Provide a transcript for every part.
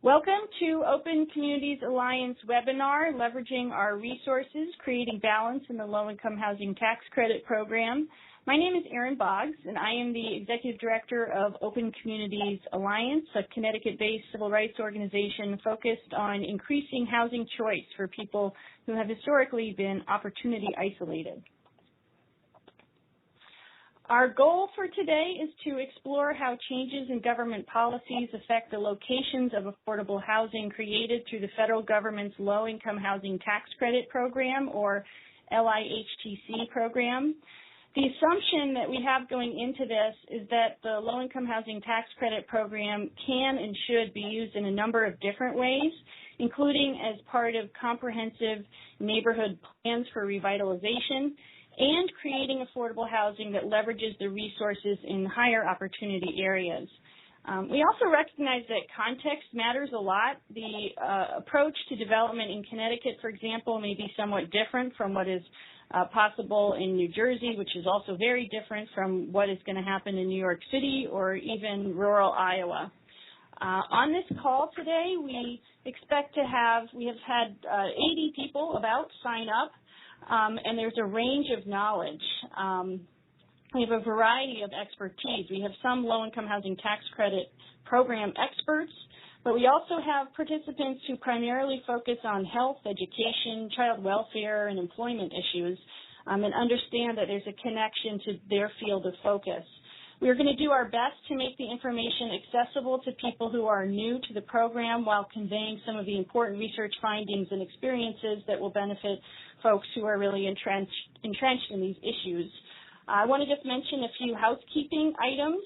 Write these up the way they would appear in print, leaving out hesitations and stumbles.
Welcome to Open Communities Alliance webinar, Leveraging Our Resources, Creating Balance in the Low-Income Housing Tax Credit Program. My name is Erin Boggs, and I am the Executive Director of Open Communities Alliance, a Connecticut-based civil rights organization focused on increasing housing choice for people who have historically been opportunity isolated. Our goal for today is to explore how changes in government policies affect the locations of affordable housing created through the federal government's Low-Income Housing Tax Credit Program, or LIHTC program. The assumption that we have going into this is that the Low-Income Housing Tax Credit Program can and should be used in a number of different ways, including as part of comprehensive neighborhood plans for revitalization, and creating affordable housing that leverages the resources in higher opportunity areas. We also recognize that context matters a lot. The approach to development in Connecticut, for example, may be somewhat different from what is possible in New Jersey, which is also very different from what is going to happen in New York City or even rural Iowa. On this call today, we have had 80 people about sign up. And there's a range of knowledge. We have a variety of expertise. We have some low-income housing tax credit program experts, but we also have participants who primarily focus on health, education, child welfare, and employment issues, and understand that there's a connection to their field of focus. We're going to do our best to make the information accessible to people who are new to the program while conveying some of the important research findings and experiences that will benefit folks who are really entrenched in these issues. I want to just mention a few housekeeping items.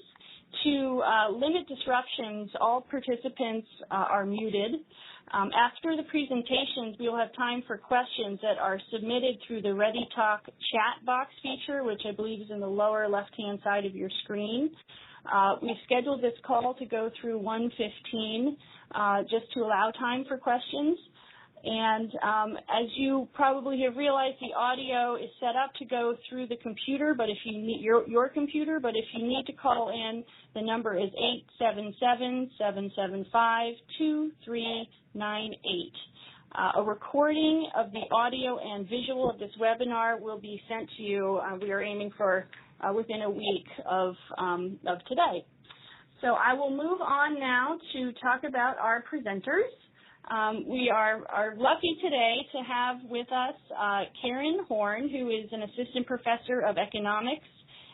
To limit disruptions, all participants are muted. After the presentations, we will have time for questions that are submitted through the ReadyTalk chat box feature, which I believe is in the lower left-hand side of your screen. We've scheduled this call to go through 1:15 just to allow time for questions. And as you probably have realized, the audio is set up to go through the computer, but if you need your computer, but if you need to call in, the number is 877-775-2398. A recording of the audio and visual of this webinar will be sent to you. We are aiming for within a week of today. So I will move on now to talk about our presenters. We are lucky today to have with us Keren Horn, who is an assistant professor of economics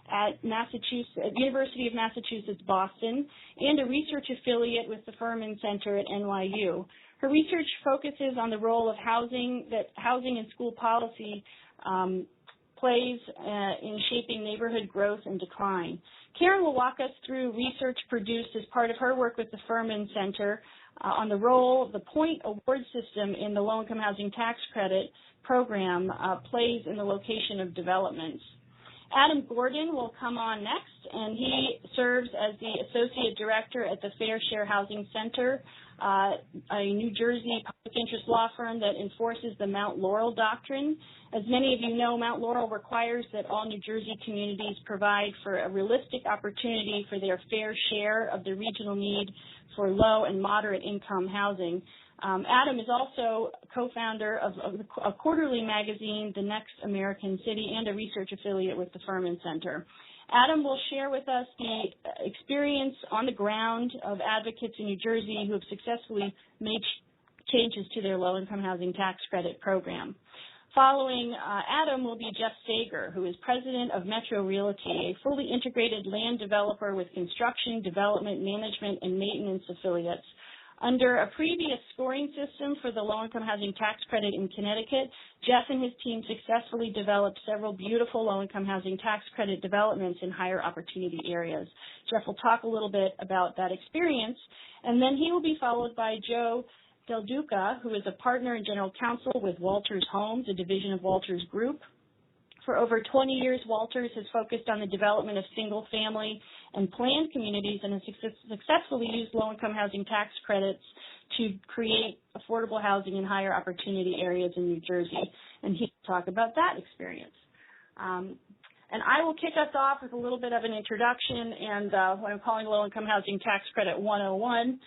at University of Massachusetts, Boston, and a research affiliate with the Furman Center at NYU. Her research focuses on the role of housing and school policy plays in shaping neighborhood growth and decline. Keren will walk us through research produced as part of her work with the Furman Center on the role the point award system in the low-income housing tax credit program plays in the location of developments. Adam Gordon will come on next, and he serves as the Associate Director at the Fair Share Housing Center, a New Jersey public interest law firm that enforces the Mount Laurel Doctrine. As many of you know, Mount Laurel requires that all New Jersey communities provide for a realistic opportunity for their fair share of the regional need for low and moderate income housing. Adam is also co-founder of a quarterly magazine, The Next American City, and a research affiliate with the Furman Center. Adam will share with us the experience on the ground of advocates in New Jersey who have successfully made changes to their low-income housing tax credit program. Following Adam will be Jeff Sager, who is president of MetroRealty, a fully integrated land developer with construction, development, management, and maintenance affiliates. Under a previous scoring system for the low-income housing tax credit in Connecticut, Jeff and his team successfully developed several beautiful low-income housing tax credit developments in higher opportunity areas. Jeff will talk a little bit about that experience, and then he will be followed by Joe Del Duca, who is a partner and general counsel with Walters Homes, a division of Walters Group. For over 20 years, Walters has focused on the development of single-family and planned communities and has successfully used low-income housing tax credits to create affordable housing in higher opportunity areas in New Jersey, and he will talk about that experience. And I will kick us off with a little bit of an introduction and what I'm calling Low-Income Housing Tax Credit 101.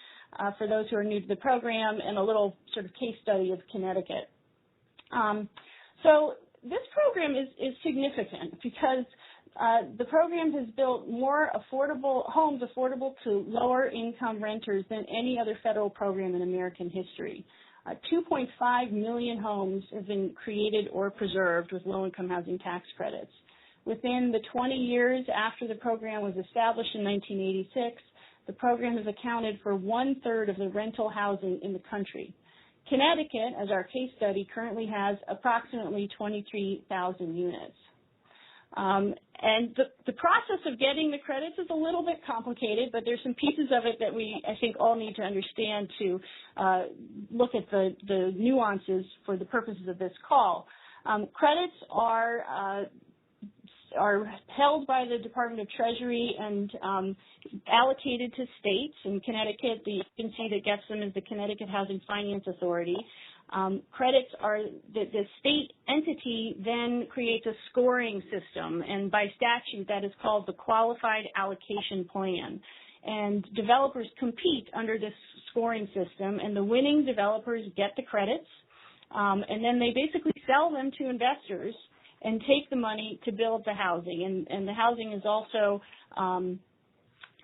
for those who are new to the program, and a little sort of case study of Connecticut. So this program is significant because the program has built more affordable homes affordable to lower income renters than any other federal program in American history. 2.5 million homes have been created or preserved with low-income housing tax credits. Within the 20 years after the program was established in 1986, the program has accounted for 1/3 of the rental housing in the country. Connecticut, as our case study, currently has approximately 23,000 units. And the process of getting the credits is a little bit complicated, but there's some pieces of it that I think, all need to understand to look at the nuances for the purposes of this call. Credits are held by the Department of Treasury and allocated to states. In Connecticut, the agency that gets them is the Connecticut Housing Finance Authority. Credits are the state entity then creates a scoring system, and by statute that is called the Qualified Allocation Plan. And developers compete under this scoring system, and the winning developers get the credits, and then they basically sell them to investors and take the money to build the housing. And the housing is also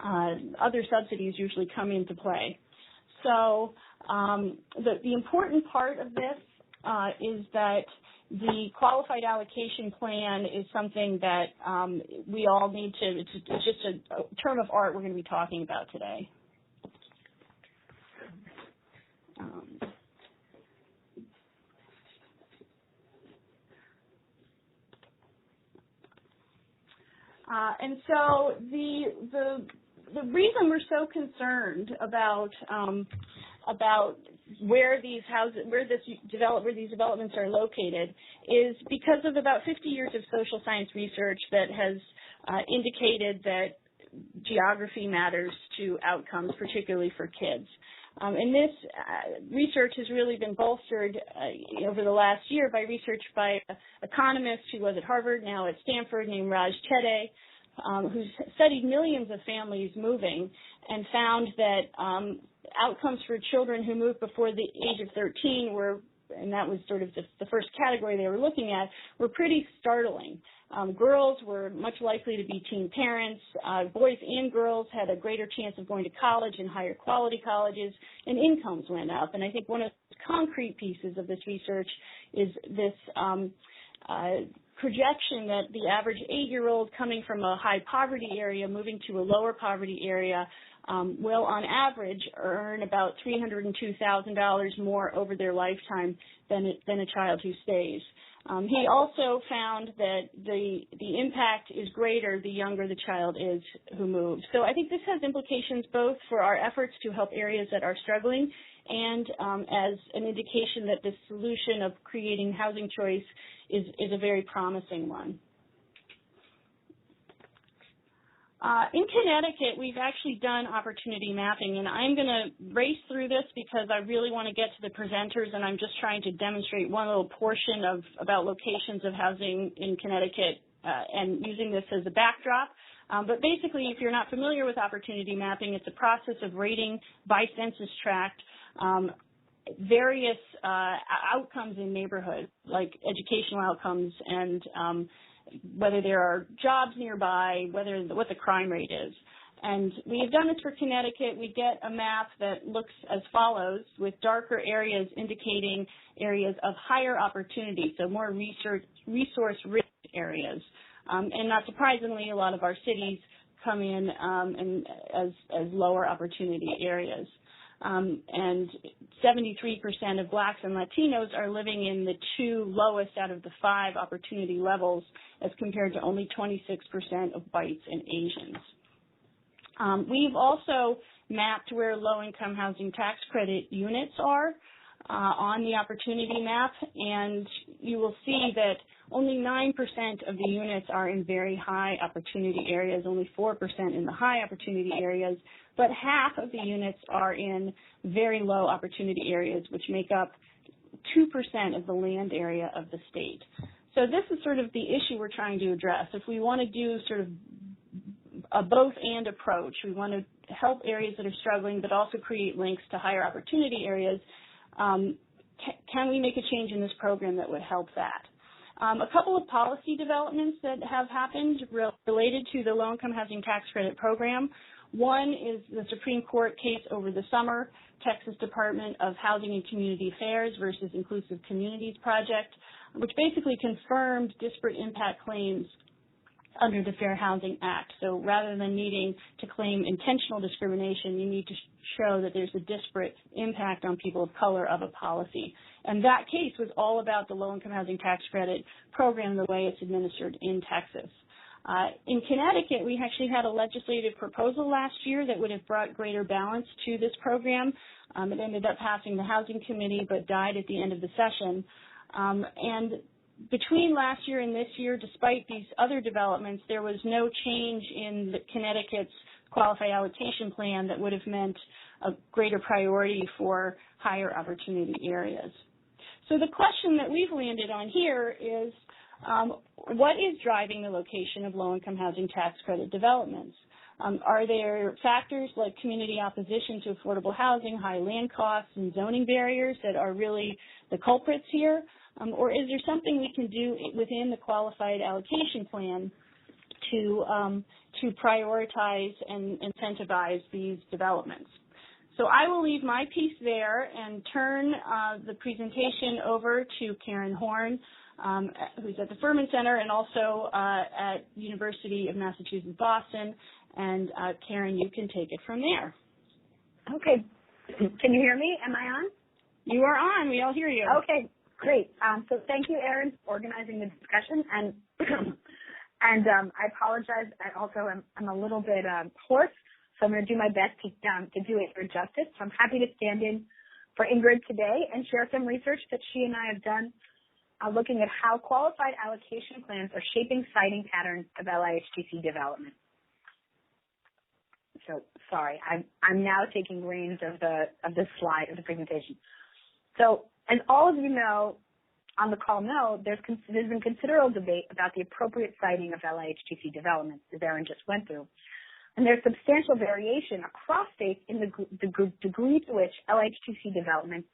other subsidies usually come into play. So the important part of this is that the Qualified Allocation Plan is something that we all need to, it's just a term of art we're going to be talking about today. And so the reason we're so concerned about where these developments are located is because of about 50 years of social science research that has indicated that geography matters to outcomes, particularly for kids. And this research has really been bolstered over the last year by research by an economist who was at Harvard, now at Stanford, named Raj Chedde, who's studied millions of families moving and found that outcomes for children who moved before the age of 13 were, and that was sort of the first category they were looking at, were pretty startling. Girls were much likely to be teen parents. Boys and girls had a greater chance of going to college and higher quality colleges, and incomes went up. And I think one of the concrete pieces of this research is this projection that the average 8-year-old coming from a high poverty area moving to a lower poverty area will on average earn about $302,000 more over their lifetime than a child who stays. He also found that the impact is greater the younger the child is who moves. So I think this has implications both for our efforts to help areas that are struggling and as an indication that the solution of creating housing choice is a very promising one. In Connecticut, we've actually done opportunity mapping, and I'm going to race through this because I really want to get to the presenters, and I'm just trying to demonstrate one little portion about locations of housing in Connecticut and using this as a backdrop. But basically, if you're not familiar with opportunity mapping, it's a process of rating by census tract various outcomes in neighborhoods, like educational outcomes and whether there are jobs nearby, what the crime rate is. And we have done this for Connecticut. We get a map that looks as follows, with darker areas indicating areas of higher opportunity, so more resource-rich areas. And not surprisingly, a lot of our cities come in as lower opportunity areas. And 73% of blacks and Latinos are living in the 2 lowest out of the 5 opportunity levels, as compared to only 26% of whites and Asians. We've also mapped where low-income housing tax credit units are on the opportunity map, and you will see that only 9% of the units are in very high opportunity areas, only 4% in the high opportunity areas, but half of the units are in very low opportunity areas, which make up 2% of the land area of the state. So this is sort of the issue we're trying to address. If we want to do sort of a both-and approach, we want to help areas that are struggling, but also create links to higher opportunity areas, can we make a change in this program that would help that? A couple of policy developments that have happened related to the low-income housing tax credit program. One is the Supreme Court case over the summer, Texas Department of Housing and Community Affairs versus Inclusive Communities Project, which basically confirmed disparate impact claims under the Fair Housing Act. So rather than needing to claim intentional discrimination, you need to show that there's a disparate impact on people of color of a policy. And that case was all about the low-income housing tax credit program, the way it's administered in Texas. In Connecticut, we actually had a legislative proposal last year that would have brought greater balance to this program. It ended up passing the Housing Committee but died at the end of the session. And between last year and this year, despite these other developments, there was no change in Connecticut's qualified allocation plan that would have meant a greater priority for higher opportunity areas. So the question that we've landed on here is, what is driving the location of low-income housing tax credit developments? Are there factors like community opposition to affordable housing, high land costs, and zoning barriers that are really the culprits here? Or is there something we can do within the qualified allocation plan to prioritize and incentivize these developments? So I will leave my piece there and turn the presentation over to Keren Horn, who's at the Furman Center and also at University of Massachusetts, Boston. And Keren, you can take it from there. Okay. Can you hear me? Am I on? You are on. We all hear you. Okay, great. So thank you, Erin, for organizing the discussion. And I apologize. I also am a little bit hoarse, so I'm going to do my best to do it for justice. So I'm happy to stand in for Ingrid today and share some research that she and I have done looking at how qualified allocation plans are shaping siting patterns of LIHTC development. So sorry, I'm now taking reins of the slide of the presentation. So as all of you know, on the call know, there's been considerable debate about the appropriate siting of LIHTC developments, as Erin just went through. And there's substantial variation across states in the degree to which LIHTC developments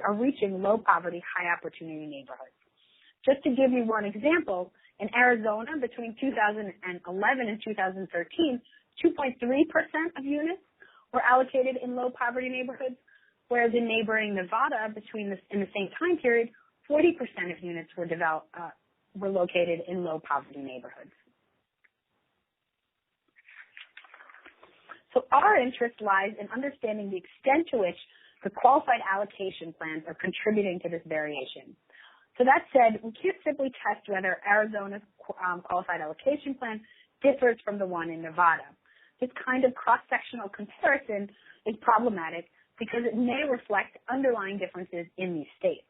are reaching low poverty, high opportunity neighborhoods. Just to give you one example, in Arizona between 2011 and 2013, 2.3% of units were allocated in low poverty neighborhoods, whereas in neighboring Nevada in the same time period, 40% of units were located in low poverty neighborhoods. So our interest lies in understanding the extent to which the qualified allocation plans are contributing to this variation. So that said, we can't simply test whether Arizona's qualified allocation plan differs from the one in Nevada. This kind of cross-sectional comparison is problematic because it may reflect underlying differences in these states.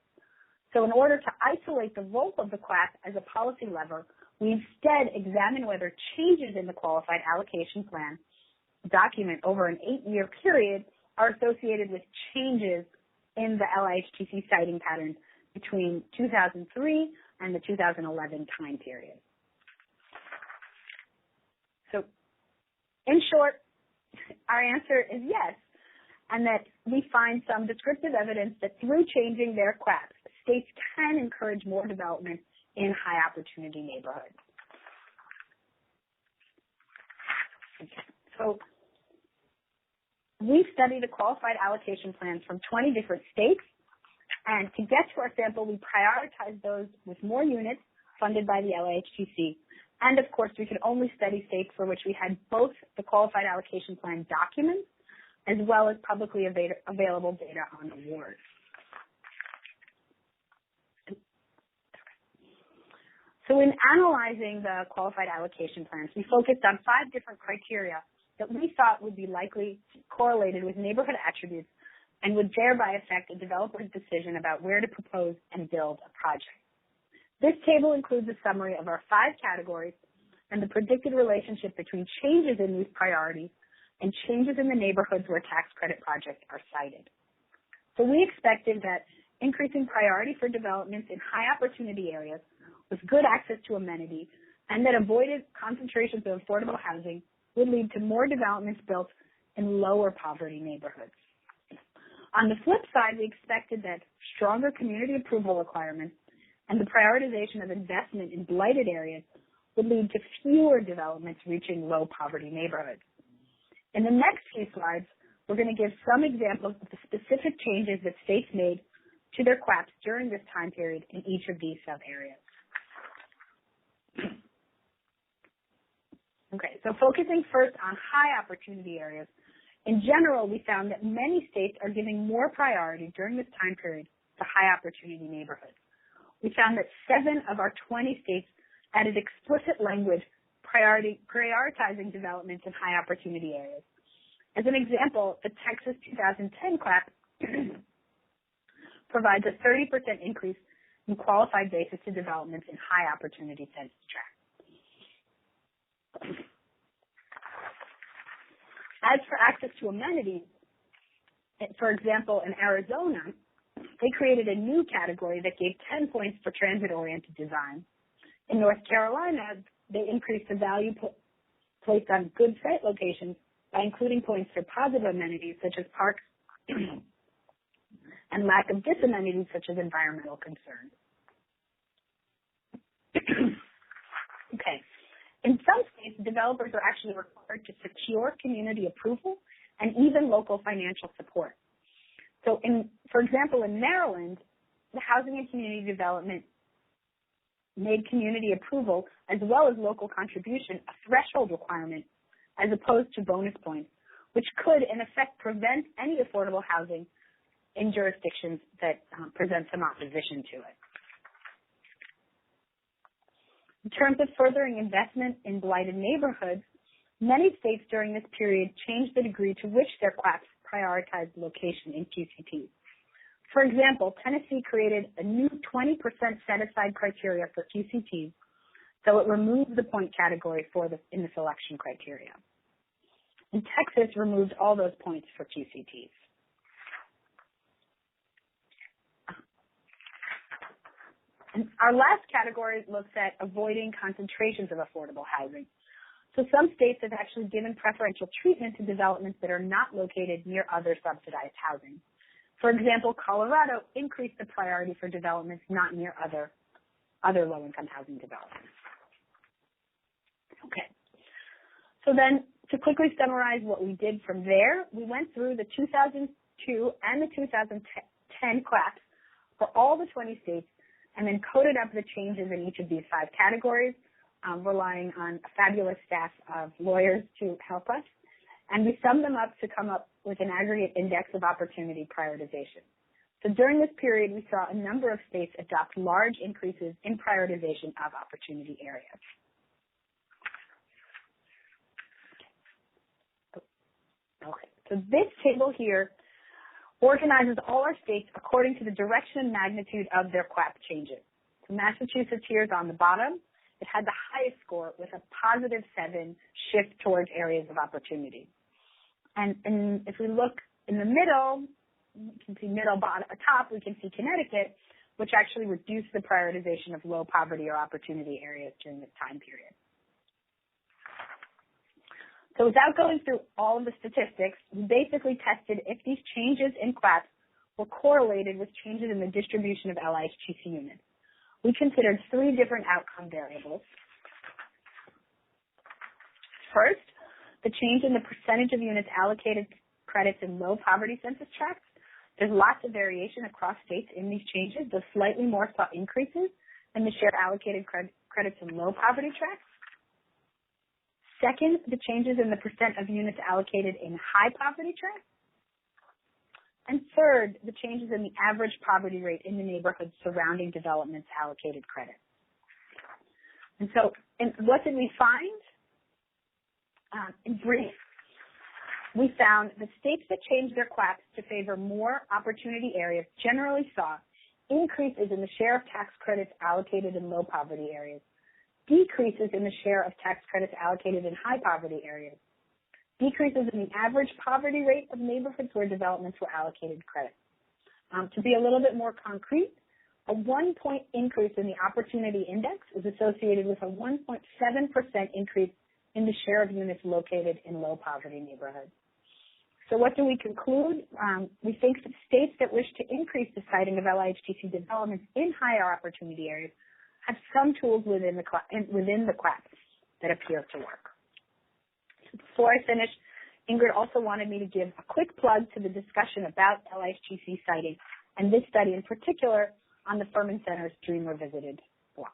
So in order to isolate the role of the class as a policy lever, we instead examine whether changes in the qualified allocation plan document over an 8-year period are associated with changes in the LIHTC siting patterns between 2003 and the 2011 time period. So in short, our answer is yes, and that we find some descriptive evidence that through changing their class, states can encourage more development in high opportunity neighborhoods. So we studied the qualified allocation plans from 20 different states, and to get to our sample, we prioritized those with more units funded by the LIHTC. And of course, we could only study states for which we had both the qualified allocation plan documents as well as publicly available data on awards. So in analyzing the qualified allocation plans, we focused on 5 different criteria that we thought would be likely correlated with neighborhood attributes and would thereby affect a developer's decision about where to propose and build a project. This table includes a summary of our 5 categories and the predicted relationship between changes in these priorities and changes in the neighborhoods where tax credit projects are sited. So we expected that increasing priority for developments in high opportunity areas with good access to amenities and that avoided concentrations of affordable housing would lead to more developments built in lower poverty neighborhoods. On the flip side, we expected that stronger community approval requirements and the prioritization of investment in blighted areas would lead to fewer developments reaching low poverty neighborhoods. In the next few slides, we're going to give some examples of the specific changes that states made to their QAPs during this time period in each of these sub-areas. Okay, so focusing first on high opportunity areas, in general, we found that many states are giving more priority during this time period to high opportunity neighborhoods. We found that 7 of our 20 states added explicit language prioritizing developments in high opportunity areas. As an example, the Texas 2010 QAP provides a 30% increase in qualified basis to developments in high opportunity census tracts. As for access to amenities, for example, in Arizona, they created a new category that gave 10 points for transit-oriented design. In North Carolina, they increased the value placed on good site locations by including points for positive amenities such as parks and lack of disamenities such as environmental concerns. Okay. In some states, developers are actually required to secure community approval and even local financial support. So, for example, in Maryland, the Housing and Community Development made community approval as well as local contribution a threshold requirement as opposed to bonus points, which could, in effect, prevent any affordable housing in jurisdictions that present some opposition to it. In terms of furthering investment in blighted neighborhoods, many states during this period changed the degree to which their QAPs prioritized location in QCTs. For example, Tennessee created a new 20% set-aside criteria for QCTs, so it removed the point category in the selection criteria. And Texas removed all those points for QCTs. And our last category looks at avoiding concentrations of affordable housing. So some states have actually given preferential treatment to developments that are not located near other subsidized housing. For example, Colorado increased the priority for developments not near other low-income housing developments. Okay. So then, to quickly summarize what we did from there, we went through the 2002 and the 2010 QAPs for all the 20 states and then coded up the changes in each of these 5 categories, relying on a fabulous staff of lawyers to help us. And we summed them up to come up with an aggregate index of opportunity prioritization. So during this period, we saw a number of states adopt large increases in prioritization of opportunity areas. Okay, so this table here organizes all our states according to the direction and magnitude of their QAP changes. So Massachusetts here is on the bottom. It had the highest score with a positive 7 shift towards areas of opportunity. And if we look in the middle, you can see top, we can see Connecticut, which actually reduced the prioritization of low poverty or opportunity areas during this time period. So without going through all of the statistics, we basically tested if these changes in QAPs were correlated with changes in the distribution of LIHTC units. We considered 3 different outcome variables. First, the change in the percentage of units allocated credits in low poverty census tracts. There's lots of variation across states in these changes, though slightly more saw increases in the share allocated credits in low poverty tracts. Second, the changes in the percent of units allocated in high poverty tracts. And third, the changes in the average poverty rate in the neighborhoods surrounding developments allocated credit. And so, what did we find? In brief, we found that states that changed their QAPs to favor more opportunity areas generally saw increases in the share of tax credits allocated in low poverty areas, decreases in the share of tax credits allocated in high poverty areas, decreases in the average poverty rate of neighborhoods where developments were allocated credit. To be a little bit more concrete, a 1-point increase in the opportunity index is associated with a 1.7% increase in the share of units located in low poverty neighborhoods. So what do we conclude? We think that states that wish to increase the siting of LIHTC developments in higher opportunity areas have some tools within the CLAPs that appear to work. Before I finish, Ingrid also wanted me to give a quick plug to the discussion about LIHTC siting and this study in particular on the Furman Center's Dream Revisited blog.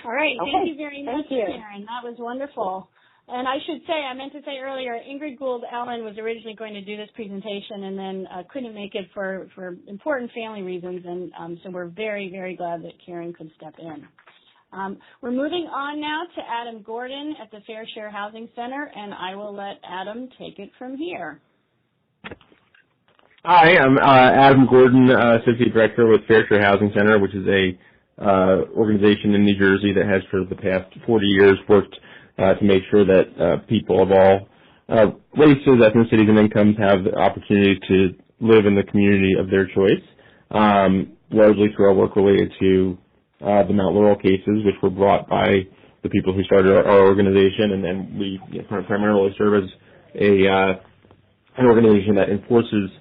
All right. Okay. Thank you very much, Thank you. Karen. That was wonderful. And I should say, I meant to say earlier, Ingrid Gould Ellen was originally going to do this presentation and then couldn't make it for important family reasons, and so we're very, very glad that Karen could step in. We're moving on now to Adam Gordon at the Fair Share Housing Center, and I will let Adam take it from here. Hi, I'm Adam Gordon, Associate Director with Fair Share Housing Center, which is a organization in New Jersey that has for the past 40 years worked to make sure that people of all races, ethnicities, and incomes have the opportunity to live in the community of their choice, largely through our work related to the Mount Laurel cases, which were brought by the people who started our organization, and then we primarily serve as an organization that enforces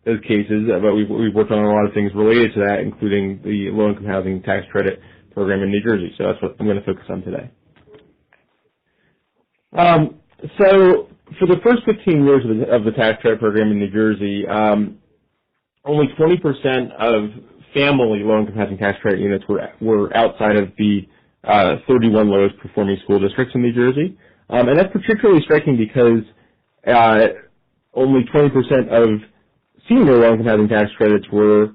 those cases, but we've worked on a lot of things related to that, including the low-income housing tax credit program in New Jersey. So that's what I'm going to focus on today. So for the first 15 years of the tax credit program in New Jersey, only 20% of family low-income housing tax credit units were outside of the 31 lowest performing school districts in New Jersey. And that's particularly striking because only 20% of senior low-income housing tax credits were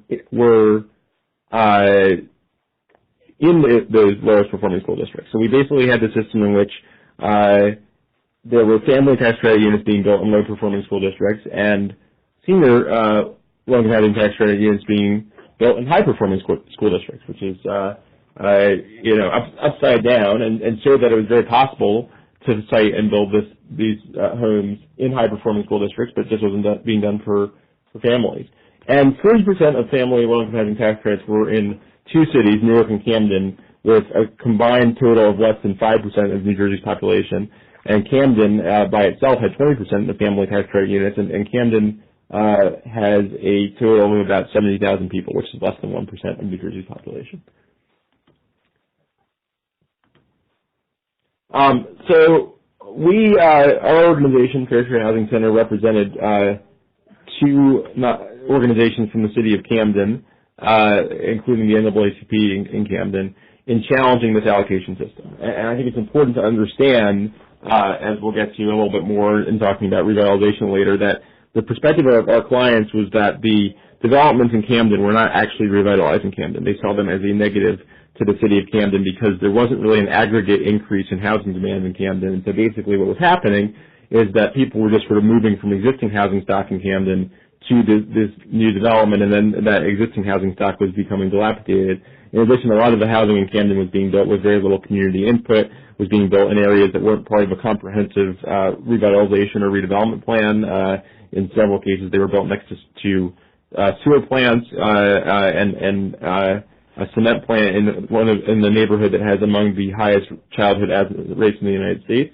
in those lowest performing school districts. So we basically had the system in which there were family tax credit units being built in low-performing school districts and senior low-income housing tax credit units being built in high-performing school districts, which is upside down, and showed that it was very possible to site and build these homes in high-performing school districts, but just wasn't being done for families. And 40% of family low-income housing tax credits were in two cities, Newark and Camden, with a combined total of less than 5% of New Jersey's population. And Camden, by itself, had 20% of family tax credit units, and Camden has a total of about 70,000 people, which is less than 1% of New Jersey's population. So we, our organization, Fair Share Housing Center, represented two organizations from the city of Camden, including the NAACP in Camden, in challenging this allocation system. And I think it's important to understand, as we'll get to a little bit more in talking about revitalization later, that the perspective of our clients was that the developments in Camden were not actually revitalizing Camden. They saw them as a negative to the city of Camden because there wasn't really an aggregate increase in housing demand in Camden. And so basically what was happening is that people were just sort of moving from existing housing stock in Camden to this new development, and then that existing housing stock was becoming dilapidated. In addition, a lot of the housing in Camden was being built with very little community input, was being built in areas that weren't part of a comprehensive revitalization or redevelopment plan. In several cases, they were built next to sewer plants and a cement plant in the neighborhood that has among the highest childhood absence rates in the United States.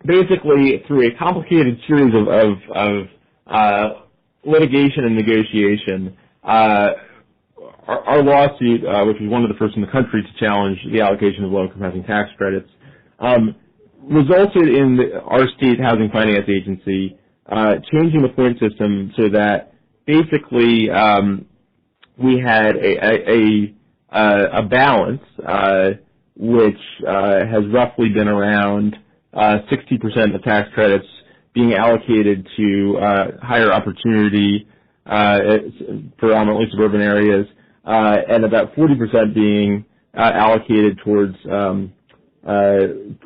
Basically, through a complicated series of litigation and negotiation, our lawsuit, which was one of the first in the country to challenge the allocation of low-income housing tax credits, resulted in our state housing finance agency changing the point system so that basically we had a balance which has roughly been around 60% of tax credits being allocated to higher opportunity, predominantly suburban areas, and about 40% being allocated towards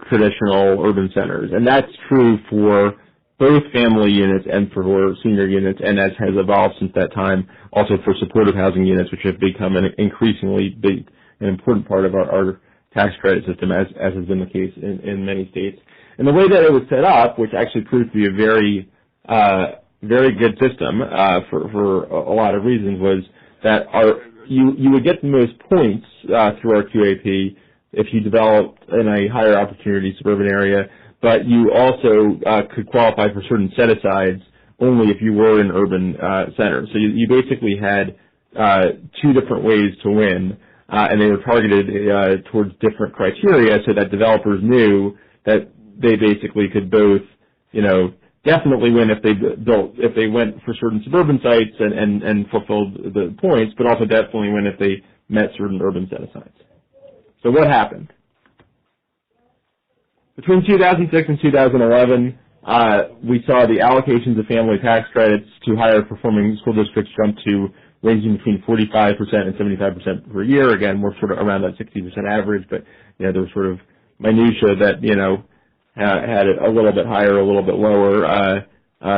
traditional urban centers. And that's true for both family units and for senior units, and as has evolved since that time, also for supportive housing units, which have become an increasingly big and important part of our tax credit system, as has been the case in many states. And the way that it was set up, which actually proved to be a very good system for a lot of reasons, was that you would get the most points through our QAP if you developed in a higher opportunity suburban area, but you also could qualify for certain set-asides only if you were in urban centers. So you basically had two different ways to win, and they were targeted towards different criteria so that developers knew that they basically could both, definitely win if they went for certain suburban sites and fulfilled the points, but also definitely win if they met certain urban set-asides. So what happened? Between 2006 and 2011, we saw the allocations of family tax credits to higher performing school districts jump to ranging between 45% and 75% per year. Again, we're sort of around that 60% average, but there was sort of minutia that had it a little bit higher, a little bit lower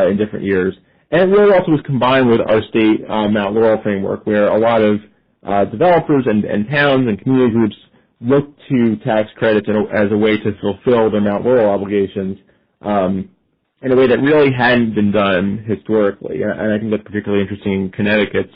in different years. And it really also was combined with our state Mount Laurel framework, where a lot of developers and towns and community groups look to tax credits as a way to fulfill their Mount Laurel obligations in a way that really hadn't been done historically. And I think that's particularly interesting in Connecticut's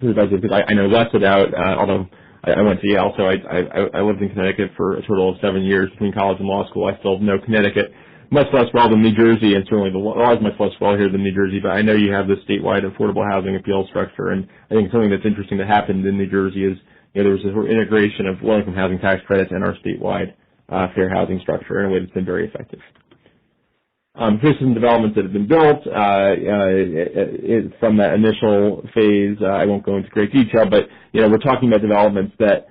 perspective, because I know less about, although I went to Yale, so I lived in Connecticut for a total of 7 years between college and law school. I still know Connecticut much less well than New Jersey, and certainly the law is much less well here than New Jersey, but I know you have the statewide affordable housing appeal structure, and I think something that's interesting that happened in New Jersey is there was this integration of low-income housing tax credits and our statewide fair housing structure in a way that's been very effective. Here's some developments that have been built from that initial phase. I won't go into great detail, but we're talking about developments that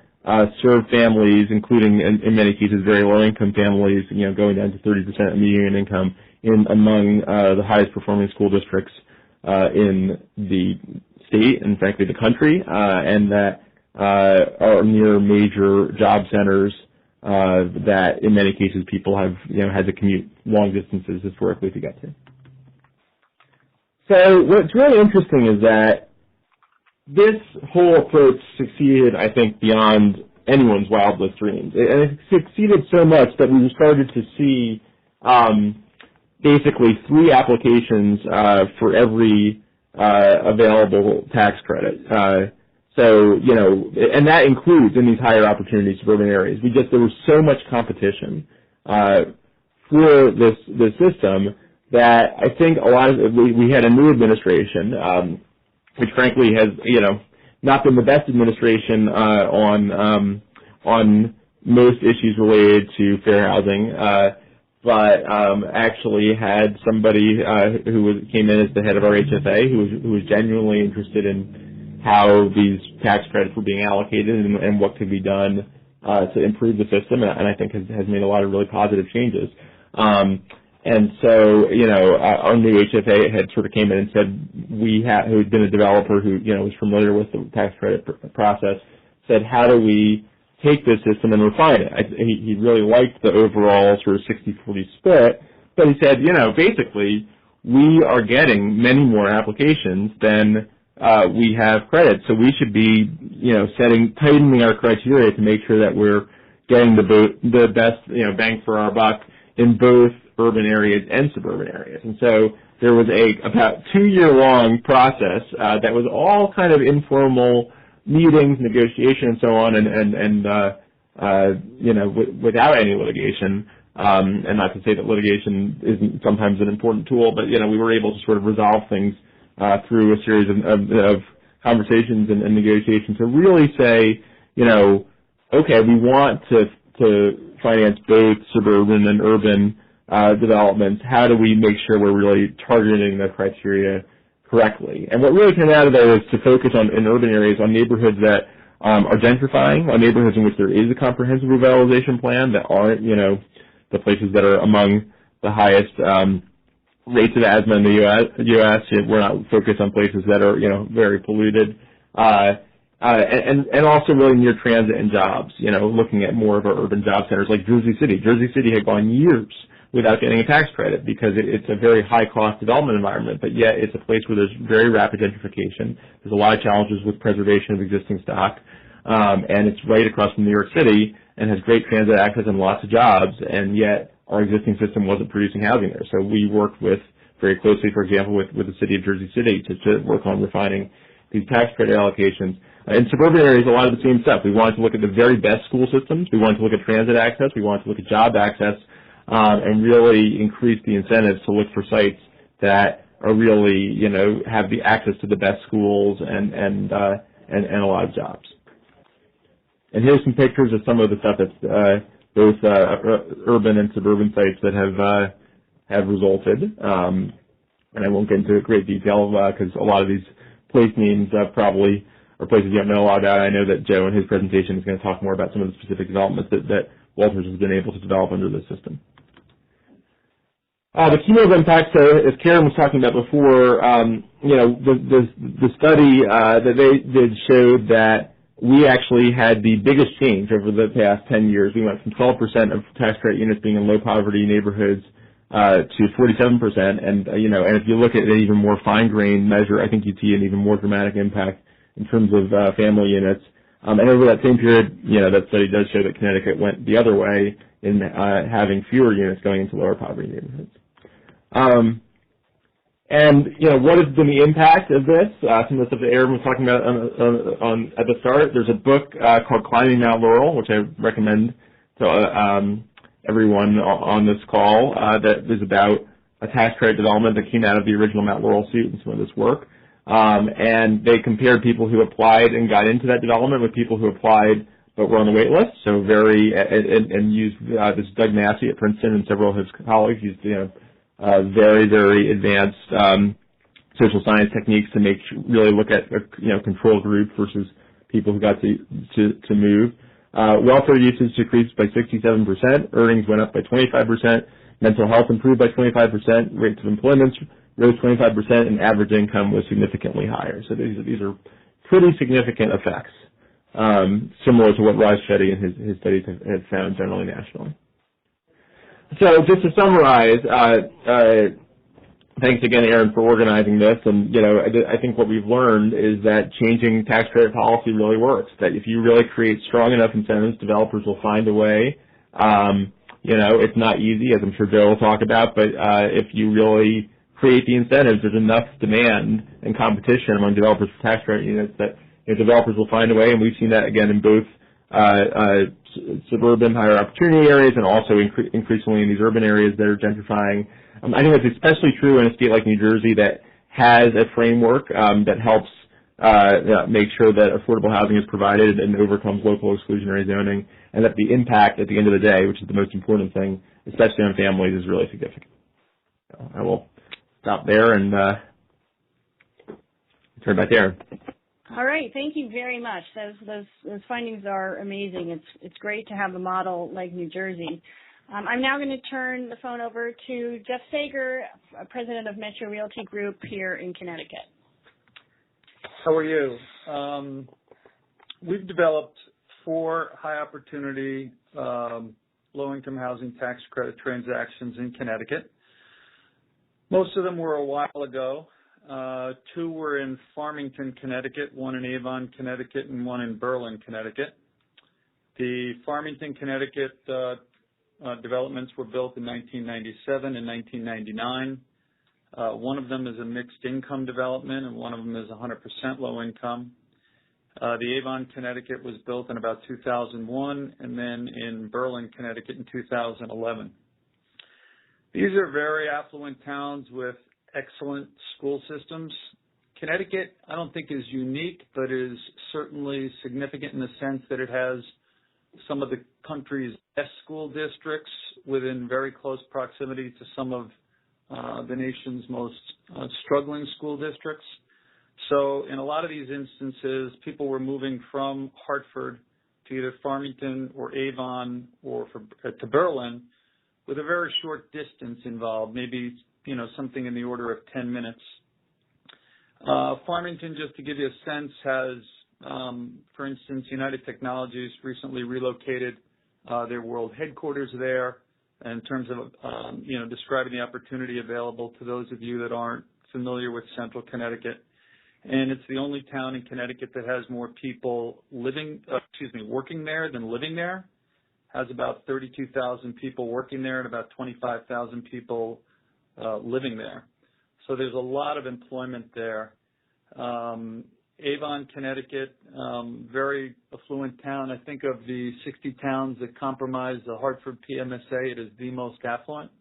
serve families, including in many cases very low-income families, going down to 30% of median income among the highest performing school districts in the state and frankly the country, and that are near major job centers that in many cases people have had to commute long distances historically to get to. So what's really interesting is that this whole approach succeeded, I think, beyond anyone's wildest dreams. And it succeeded so much that we started to see basically 3 applications for every available tax credit. And that includes in these higher opportunity suburban areas. There was so much competition for this system that I think we had a new administration, which frankly has, not been the best administration on most issues related to fair housing, but actually had somebody who came in as the head of our HFA who was genuinely interested in how these tax credits were being allocated and what could be done to improve the system, and I think has made a lot of really positive changes. And so, our new HFA had sort of came in and said who had been a developer who, was familiar with the tax credit process, said, how do we take this system and refine it? He really liked the overall sort of 60-40 split, but he said, basically, we are getting many more applications than we have credits, so we should be, tightening our criteria to make sure that we're getting the best, bang for our buck in both urban areas and suburban areas. And so there was about 2-year-long process that was all kind of informal meetings, negotiation, and so on, and without any litigation. And not to say that litigation isn't sometimes an important tool, but we were able to sort of resolve things through a series of conversations and negotiations to really say, okay, we want to finance both suburban and urban developments. How do we make sure we're really targeting the criteria correctly? And what really came out of that is to focus in urban areas on neighborhoods that are gentrifying, on neighborhoods in which there is a comprehensive revitalization plan that aren't, the places that are among the highest rates of asthma in the U.S. We're not focused on places that are, very polluted. And also really near transit and jobs, looking at more of our urban job centers like Jersey City. Jersey City had gone years without getting a tax credit because it's a very high-cost development environment, but yet it's a place where there's very rapid gentrification. There's a lot of challenges with preservation of existing stock, and it's right across from New York City and has great transit access and lots of jobs, and yet our existing system wasn't producing housing there. So we worked very closely, for example, with the city of Jersey City to work on refining these tax credit allocations. In suburban areas, a lot of the same stuff. We wanted to look at the very best school systems. We wanted to look at transit access. We wanted to look at job access, and really increase the incentives to look for sites that are really, have the access to the best schools and a lot of jobs. And here's some pictures of some of the stuff that's both urban and suburban sites that have resulted. And I won't get into great detail because a lot of these place names probably are places you don't know a lot about. I know that Joe in his presentation is going to talk more about some of the specific developments that Walters has been able to develop under this system. The cumulative impact, so as Karen was talking about before, the study that they did showed that we actually had the biggest change over the past 10 years. We went from 12% of tax credit units being in low poverty neighborhoods to 47%, and and if you look at an even more fine-grained measure, I think you'd see an even more dramatic impact in terms of family units. And over that same period, that study does show that Connecticut went the other way in having fewer units going into lower poverty neighborhoods. And what has been the impact of this? Some of the stuff that Erin was talking about at the start. There's a book called Climbing Mount Laurel, which I recommend to everyone on this call, that is about a tax credit development that came out of the original Mount Laurel suit and some of this work. And they compared people who applied and got into that development with people who applied but were on the wait list. So and used this Doug Massey at Princeton and several of his colleagues used very, very advanced social science techniques to really look at a control group versus people who got to move. Welfare usage decreased by 67%, earnings went up by 25%, mental health improved by 25%, rates of employment rose 25%, and average income was significantly higher. So these are pretty significant effects, similar to what Raj Shetty and his studies have found generally nationally. So just to summarize, thanks again, Erin, for organizing this. And I think what we've learned is that changing tax credit policy really works. That if you really create strong enough incentives, developers will find a way. It's not easy, as I'm sure Joe will talk about, but if you really create the incentives, there's enough demand and competition among developers for tax credit units that developers will find a way. And we've seen that again in both suburban higher opportunity areas and also increasingly in these urban areas that are gentrifying. I think that's especially true in a state like New Jersey that has a framework that helps make sure that affordable housing is provided and overcomes local exclusionary zoning, and that the impact at the end of the day, which is the most important thing, especially on families, is really significant. So I will stop there and turn back to Erin. All right, thank you very much. Those findings are amazing. It's great to have a model like New Jersey. I'm now going to turn the phone over to Jeff Sager, president of MetroRealty Group here in Connecticut. How are you? We've developed 4 high opportunity low-income housing tax credit transactions in Connecticut. Most of them were a while ago. 2 were in Farmington, Connecticut, 1 in Avon, Connecticut, and 1 in Berlin, Connecticut. The Farmington, Connecticut developments were built in 1997 and 1999. One of them is a mixed income development, and one of them is 100% low income. The Avon, Connecticut was built in about 2001, and then in Berlin, Connecticut in 2011. These are very affluent towns with excellent school systems. Connecticut, I don't think is unique, but is certainly significant in the sense that it has some of the country's best school districts within very close proximity to some of the nation's most struggling school districts. So in a lot of these instances, people were moving from Hartford to either Farmington or Avon or to Berlin with a very short distance involved, maybe something in the order of 10 minutes. Farmington, just to give you a sense, has, for instance, United Technologies recently relocated their world headquarters there. In terms of, describing the opportunity available to those of you that aren't familiar with central Connecticut. And it's the only town in Connecticut that has more people working there than living there. Has about 32,000 people working there and about 25,000 people living there. So there's a lot of employment there. Avon, Connecticut, very affluent town. I think of the 60 towns that comprise the Hartford PMSA, it is the most affluent.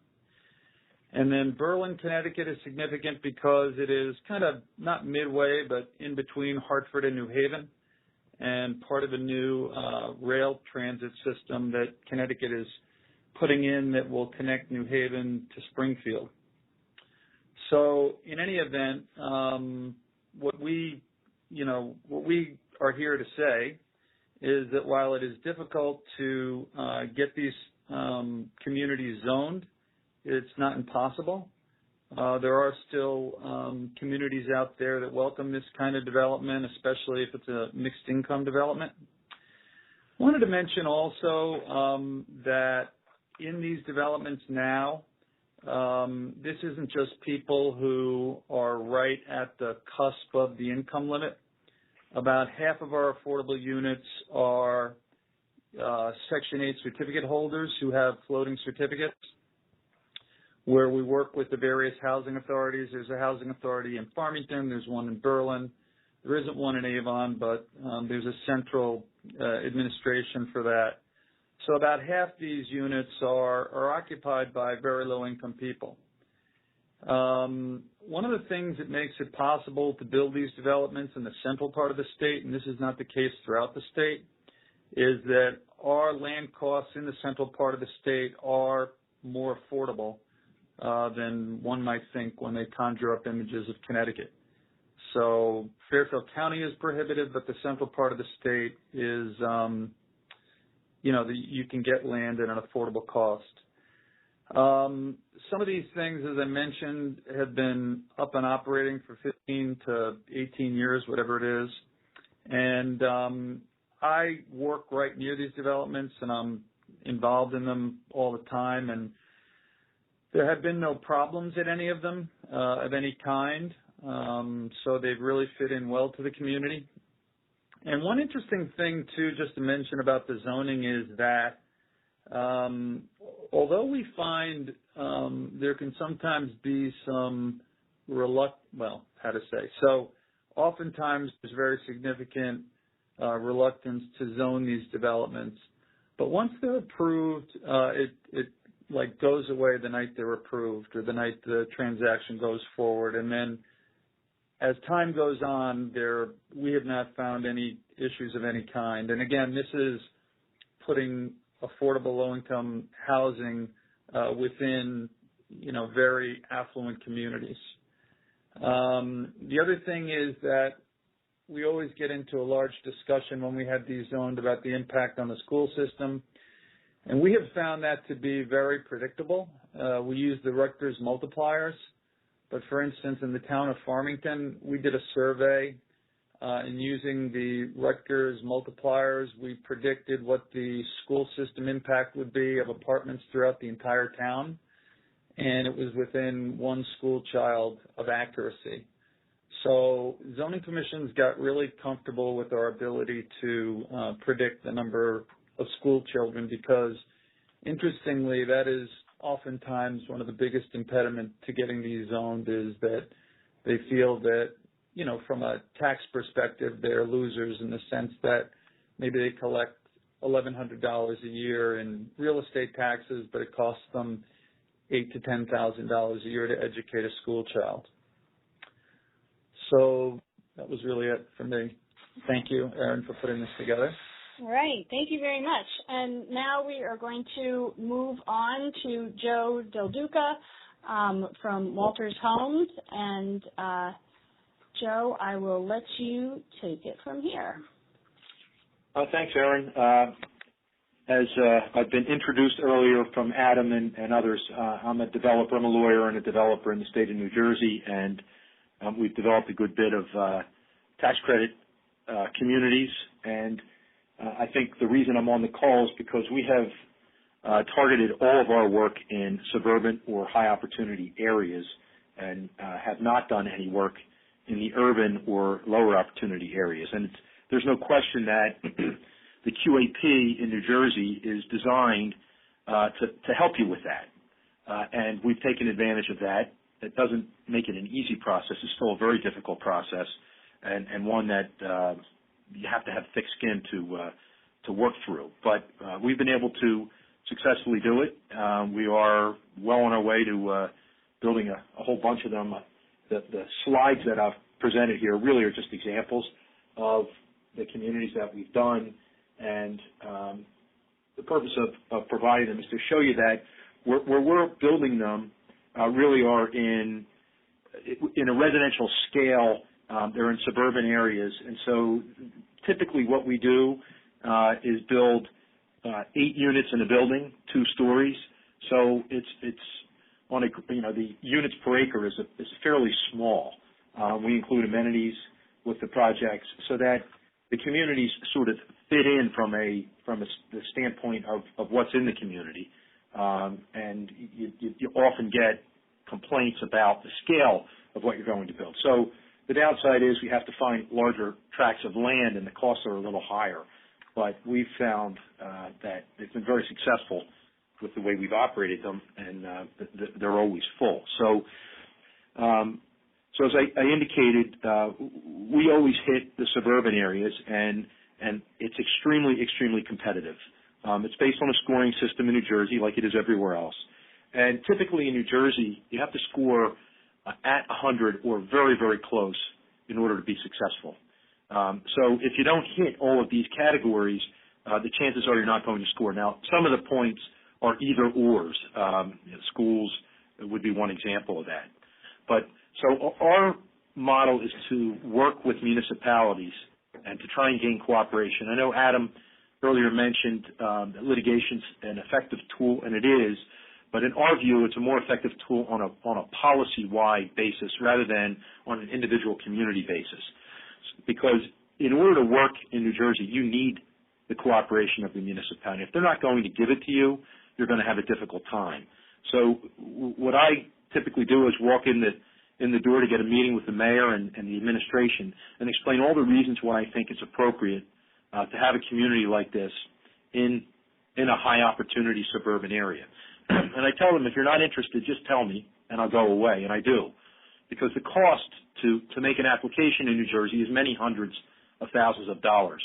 And then Berlin, Connecticut is significant because it is kind of not midway, but in between Hartford and New Haven, and part of a new rail transit system that Connecticut is putting in that will connect New Haven to Springfield. So in any event, what we are here to say is that while it is difficult to get these communities zoned, it's not impossible. There are still communities out there that welcome this kind of development, especially if it's a mixed income development. I wanted to mention also that in these developments now, this isn't just people who are right at the cusp of the income limit. About half of our affordable units are Section 8 certificate holders who have floating certificates, where we work with the various housing authorities. There's a housing authority in Farmington. There's one in Berlin. There isn't one in Avon, but there's a central administration for that. So about half these units are occupied by very low-income people. One of the things that makes it possible to build these developments in the central part of the state, and this is not the case throughout the state, is that our land costs in the central part of the state are more affordable than one might think when they conjure up images of Connecticut. So Fairfield County is prohibitive, but the central part of the state is, you can get land at an affordable cost. Some of these things, as I mentioned, have been up and operating for 15 to 18 years, whatever it is. And I work right near these developments, and I'm involved in them all the time. And there have been no problems at any of them of any kind. So they've really fit in well to the community. And one interesting thing, too, just to mention about the zoning is that although we find there can sometimes be some so oftentimes there's very significant reluctance to zone these developments. But once they're approved, it like goes away the night they're approved or the night the transaction goes forward. And then as time goes on, we have not found any issues of any kind. And again, this is putting affordable low-income housing within, very affluent communities. The other thing is that we always get into a large discussion when we have these zoned about the impact on the school system. And we have found that to be very predictable. We use the Rutgers multipliers. But for instance, in the town of Farmington, we did a survey, and using the Rutgers multipliers, we predicted what the school system impact would be of apartments throughout the entire town, and it was within one school child of accuracy. So zoning commissions got really comfortable with our ability to predict the number of school children because, interestingly, that is oftentimes one of the biggest impediments to getting these zoned is that they feel that, from a tax perspective, they're losers in the sense that maybe they collect $1,100 a year in real estate taxes, but it costs them $8,000 to $10,000 a year to educate a school child. So that was really it for me. Thank you, Erin, for putting this together. All right. Thank you very much. And now we are going to move on to Joe Del Duca from Walters Homes. And Joe, I will let you take it from here. Thanks, Erin. As I've been introduced earlier from Adam and others, I'm a developer. I'm a lawyer and a developer in the state of New Jersey, and we've developed a good bit of tax credit communities. And I think the reason I'm on the call is because we have targeted all of our work in suburban or high opportunity areas and have not done any work in the urban or lower opportunity areas. And there's no question that the QAP in New Jersey is designed to help you with that. And we've taken advantage of that. It doesn't make it an easy process. It's still a very difficult process. and one that you have to have thick skin to work through. But we've been able to successfully do it. We are well on our way to building a whole bunch of them. The slides that I've presented here really are just examples of the communities that we've done, and the purpose of providing them is to show you that where we're building them really are in a residential scale. They're in suburban areas, and so typically what we do is build 8 units in a building, 2 stories. So it's on the units per acre is fairly small. We include amenities with the projects so that the communities sort of fit in from the standpoint of what's in the community, and you often get complaints about the scale of what you're going to build. So the downside is we have to find larger tracts of land, and the costs are a little higher. But we've found that they've been very successful with the way we've operated them, and they're always full. So as I indicated, we always hit the suburban areas, and it's extremely, extremely competitive. It's based on a scoring system in New Jersey, like it is everywhere else. And typically in New Jersey, you have to score at 100 or very, very close in order to be successful. So if you don't hit all of these categories, the chances are you're not going to score. Now, some of the points are either ors. Schools would be one example of that. But so our model is to work with municipalities and to try and gain cooperation. I know Adam earlier mentioned that litigation's an effective tool, and it is. But in our view, it's a more effective tool on a policy-wide basis rather than on an individual community basis. Because in order to work in New Jersey, you need the cooperation of the municipality. If they're not going to give it to you, you're going to have a difficult time. So what I typically do is walk in the door to get a meeting with the mayor and the administration and explain all the reasons why I think it's appropriate to have a community like this in a high-opportunity suburban area. And I tell them, if you're not interested, just tell me, and I'll go away, and I do. Because the cost to make an application in New Jersey is many hundreds of thousands of dollars.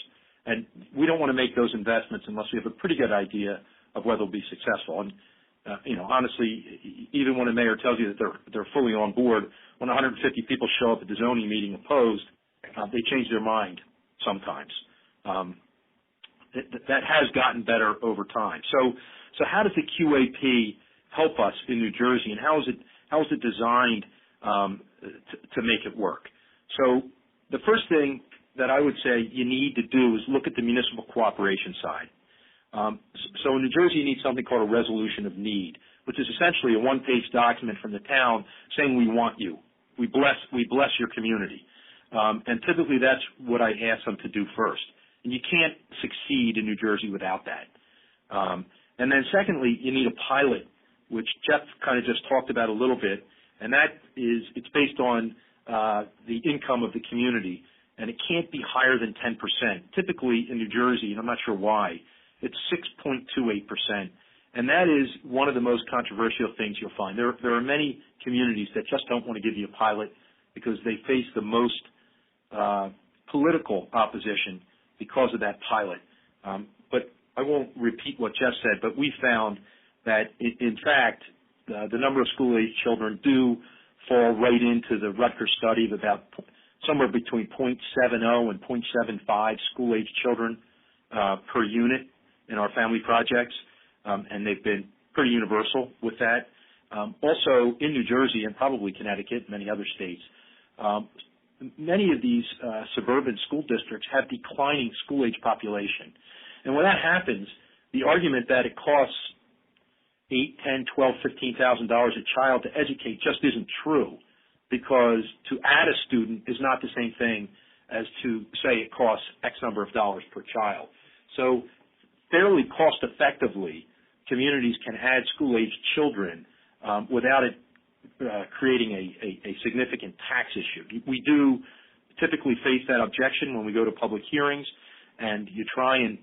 And we don't want to make those investments unless we have a pretty good idea of whether they'll be successful. And, honestly, even when a mayor tells you that they're fully on board, when 150 people show up at the zoning meeting opposed, they change their mind sometimes. That has gotten better over time. So how does the QAP help us in New Jersey, and how is it designed to make it work? So the first thing that I would say you need to do is look at the municipal cooperation side. So in New Jersey, you need something called a resolution of need, which is essentially a one-page document from the town saying we want you. We bless your community. And typically that's what I ask them to do first. And you can't succeed in New Jersey without that. And then secondly, you need a pilot, which Jeff kind of just talked about a little bit, and it's based on the income of the community, and it can't be higher than 10%. Typically in New Jersey, and I'm not sure why, it's 6.28%, and that is one of the most controversial things you'll find. There are many communities that just don't want to give you a pilot because they face the most political opposition because of that pilot. But I won't repeat what Jeff said, but we found that, in fact, the number of school-age children do fall right into the Rutgers study of about somewhere between 0.70 and 0.75 school-age children per unit in our family projects, and they've been pretty universal with that. Also, in New Jersey and probably Connecticut and many other states, many of these suburban school districts have declining school-age population. And when that happens, the argument that it costs $8,000, $10,000, $12,000, $15,000 a child to educate just isn't true, because to add a student is not the same thing as to say it costs X number of dollars per child. So fairly cost effectively, communities can add school-aged children without it creating a significant tax issue. We do typically face that objection when we go to public hearings, and you try and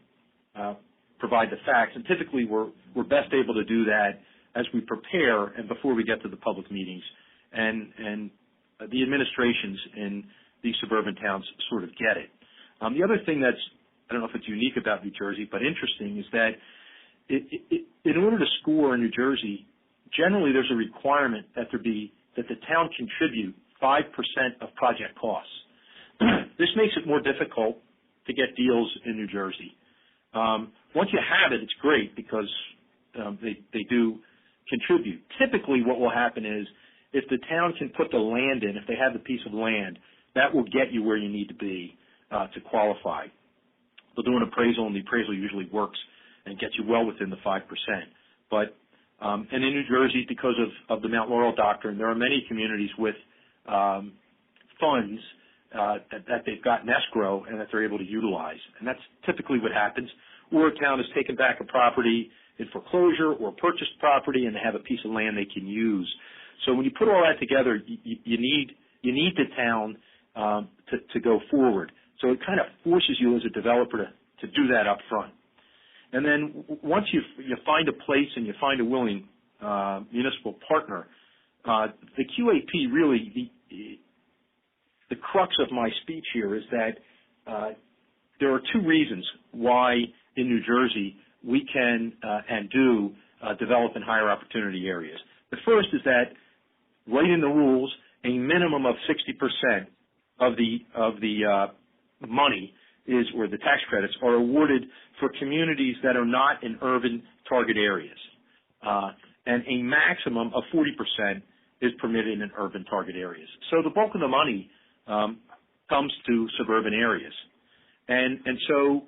provide the facts, and typically we're best able to do that as we prepare and before we get to the public meetings. And the administrations in these suburban towns sort of get it. The other thing that's, I don't know if it's unique about New Jersey, but interesting is that in order to score in New Jersey, generally there's a requirement that the town contribute 5% of project costs. This makes it more difficult to get deals in New Jersey. Once you have it, it's great because they do contribute. Typically what will happen is if the town can put the land in, if they have the piece of land, that will get you where you need to be to qualify. They'll do an appraisal, and the appraisal usually works and gets you well within the 5%. But and in New Jersey, because of the Mount Laurel doctrine, there are many communities with funds that they've got in escrow and that they're able to utilize. And that's typically what happens. Or a town has taken back a property in foreclosure or purchased property and they have a piece of land they can use. So when you put all that together, you need the town to go forward. So it kind of forces you as a developer to do that up front. And then once you find a place and you find a willing municipal partner, the QAP really, the crux of my speech here is that there are two reasons why in New Jersey we can and do develop in higher opportunity areas. The first is that right in the rules, a minimum of 60% of the money or the tax credits are awarded for communities that are not in urban target areas. And a maximum of 40% is permitted in urban target areas. So the bulk of the money comes to suburban areas. And so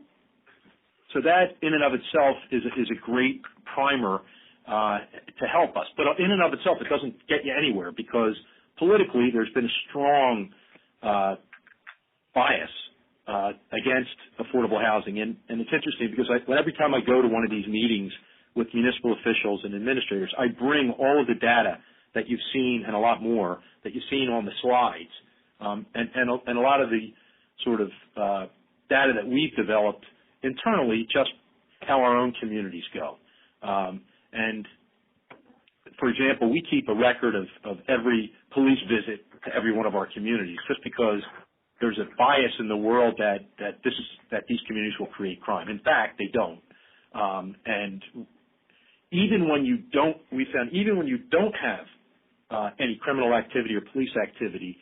that in and of itself is a great primer to help us. But in and of itself, it doesn't get you anywhere because politically there's been a strong bias against affordable housing. And it's interesting because every time I go to one of these meetings with municipal officials and administrators, I bring all of the data that you've seen and a lot more that you've seen on the slides, and a lot of the sort of data that we've developed internally, just how our own communities go. And for example, we keep a record of every police visit to every one of our communities, just because there's a bias in the world that these communities will create crime. In fact, they don't. And even when you don't, we found even when you don't have any criminal activity or police activity,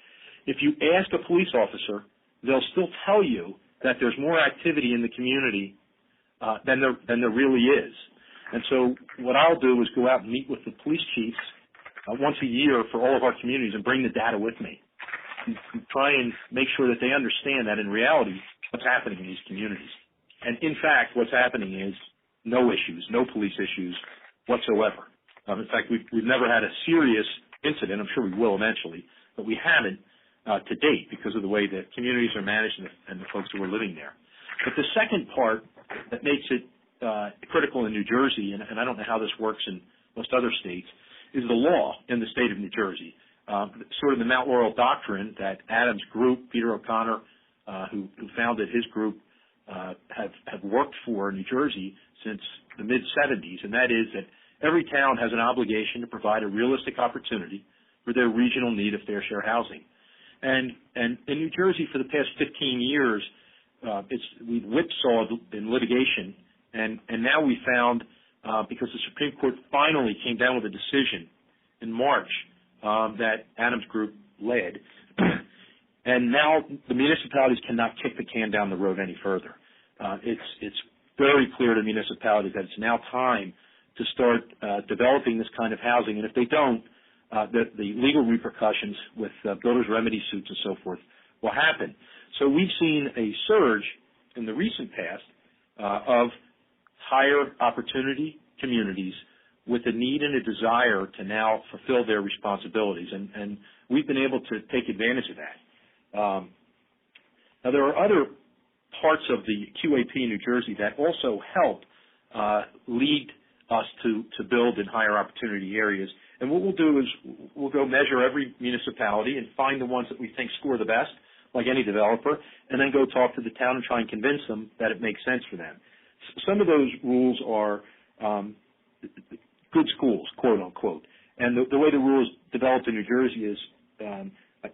if you ask a police officer, they'll still tell you that there's more activity in the community than there really is. And so what I'll do is go out and meet with the police chiefs once a year for all of our communities and bring the data with me. And try and make sure that they understand that in reality what's happening in these communities. And in fact, what's happening is no issues, no police issues whatsoever. In fact, we've never had a serious incident. I'm sure we will eventually, but we haven't to date because of the way that communities are managed and the folks who are living there. But the second part that makes it critical in New Jersey, and I don't know how this works in most other states, is the law in the state of New Jersey. Sort of the Mount Laurel doctrine that Adam's group, Peter O'Connor, who founded his group, have worked for New Jersey since the mid-'70s, and that is that every town has an obligation to provide a realistic opportunity for their regional need of fair share housing. And in New Jersey for the past 15 years, we've whipsawed in litigation, and now we found, because the Supreme Court finally came down with a decision in March that Adam's group led, and now the municipalities cannot kick the can down the road any further. It's very clear to municipalities that it's now time to start developing this kind of housing, and if they don't, the legal repercussions with builders' remedy suits and so forth will happen. So we've seen a surge in the recent past of higher opportunity communities with a need and a desire to now fulfill their responsibilities, and we've been able to take advantage of that. Now, there are other parts of the QAP in New Jersey that also help lead us to build in higher opportunity areas. And what we'll do is we'll go measure every municipality and find the ones that we think score the best, like any developer, and then go talk to the town and try and convince them that it makes sense for them. Some of those rules are good schools, quote unquote. And the way the rules developed in New Jersey is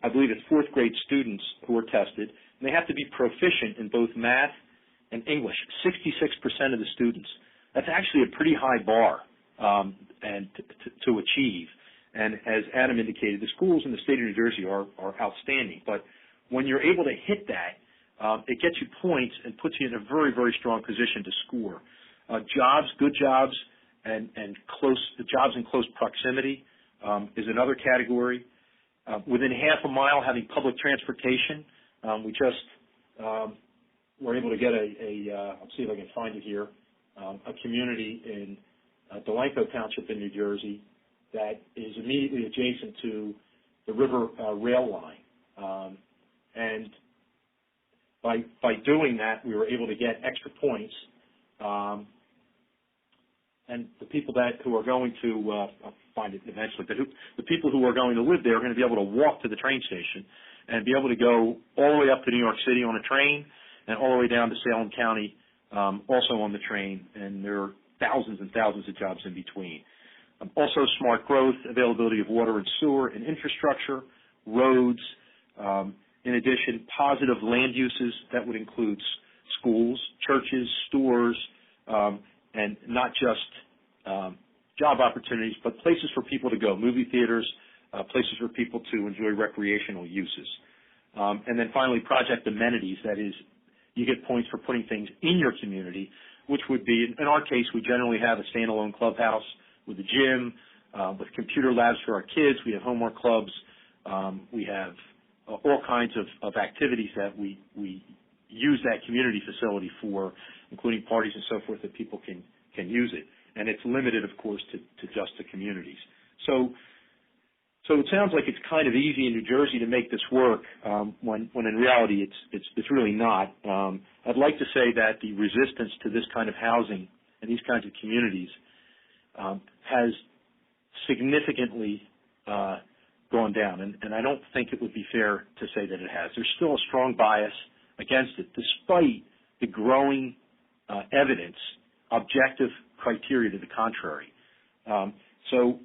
I believe it's fourth grade students who are tested, and they have to be proficient in both math and English. 66% of the students. That's actually a pretty high bar and to achieve. And as Adam indicated, the schools in the state of New Jersey are outstanding. But when you're able to hit that, it gets you points and puts you in a very, very strong position to score. Jobs, good jobs, and jobs in close proximity is another category. Within half a mile, having public transportation. We just were able to get I'll see if I can find it here, a community in Delanco Township in New Jersey that is immediately adjacent to the river rail line. And by doing that, we were able to get extra points. And the people who are going to, I'll find it eventually, but the people who are going to live there are going to be able to walk to the train station and be able to go all the way up to New York City on a train and all the way down to Salem County also on the train, and there are thousands and thousands of jobs in between. Also smart growth, availability of water and sewer and infrastructure, roads. In addition, positive land uses that would include schools, churches, stores, and not just job opportunities, but places for people to go, movie theaters, places for people to enjoy recreational uses. And then finally, project amenities, that is, you get points for putting things in your community, which would be, in our case, we generally have a standalone clubhouse with a gym, with computer labs for our kids. We have homework clubs. We have all kinds of activities that we use that community facility for, including parties and so forth that people can use it. And it's limited, of course, to just the communities. So it sounds like it's kind of easy in New Jersey to make this work, when in reality it's really not. I'd like to say that the resistance to this kind of housing and these kinds of communities has significantly gone down, and I don't think it would be fair to say that it has. There's still a strong bias against it, despite the growing evidence, objective criteria to the contrary. So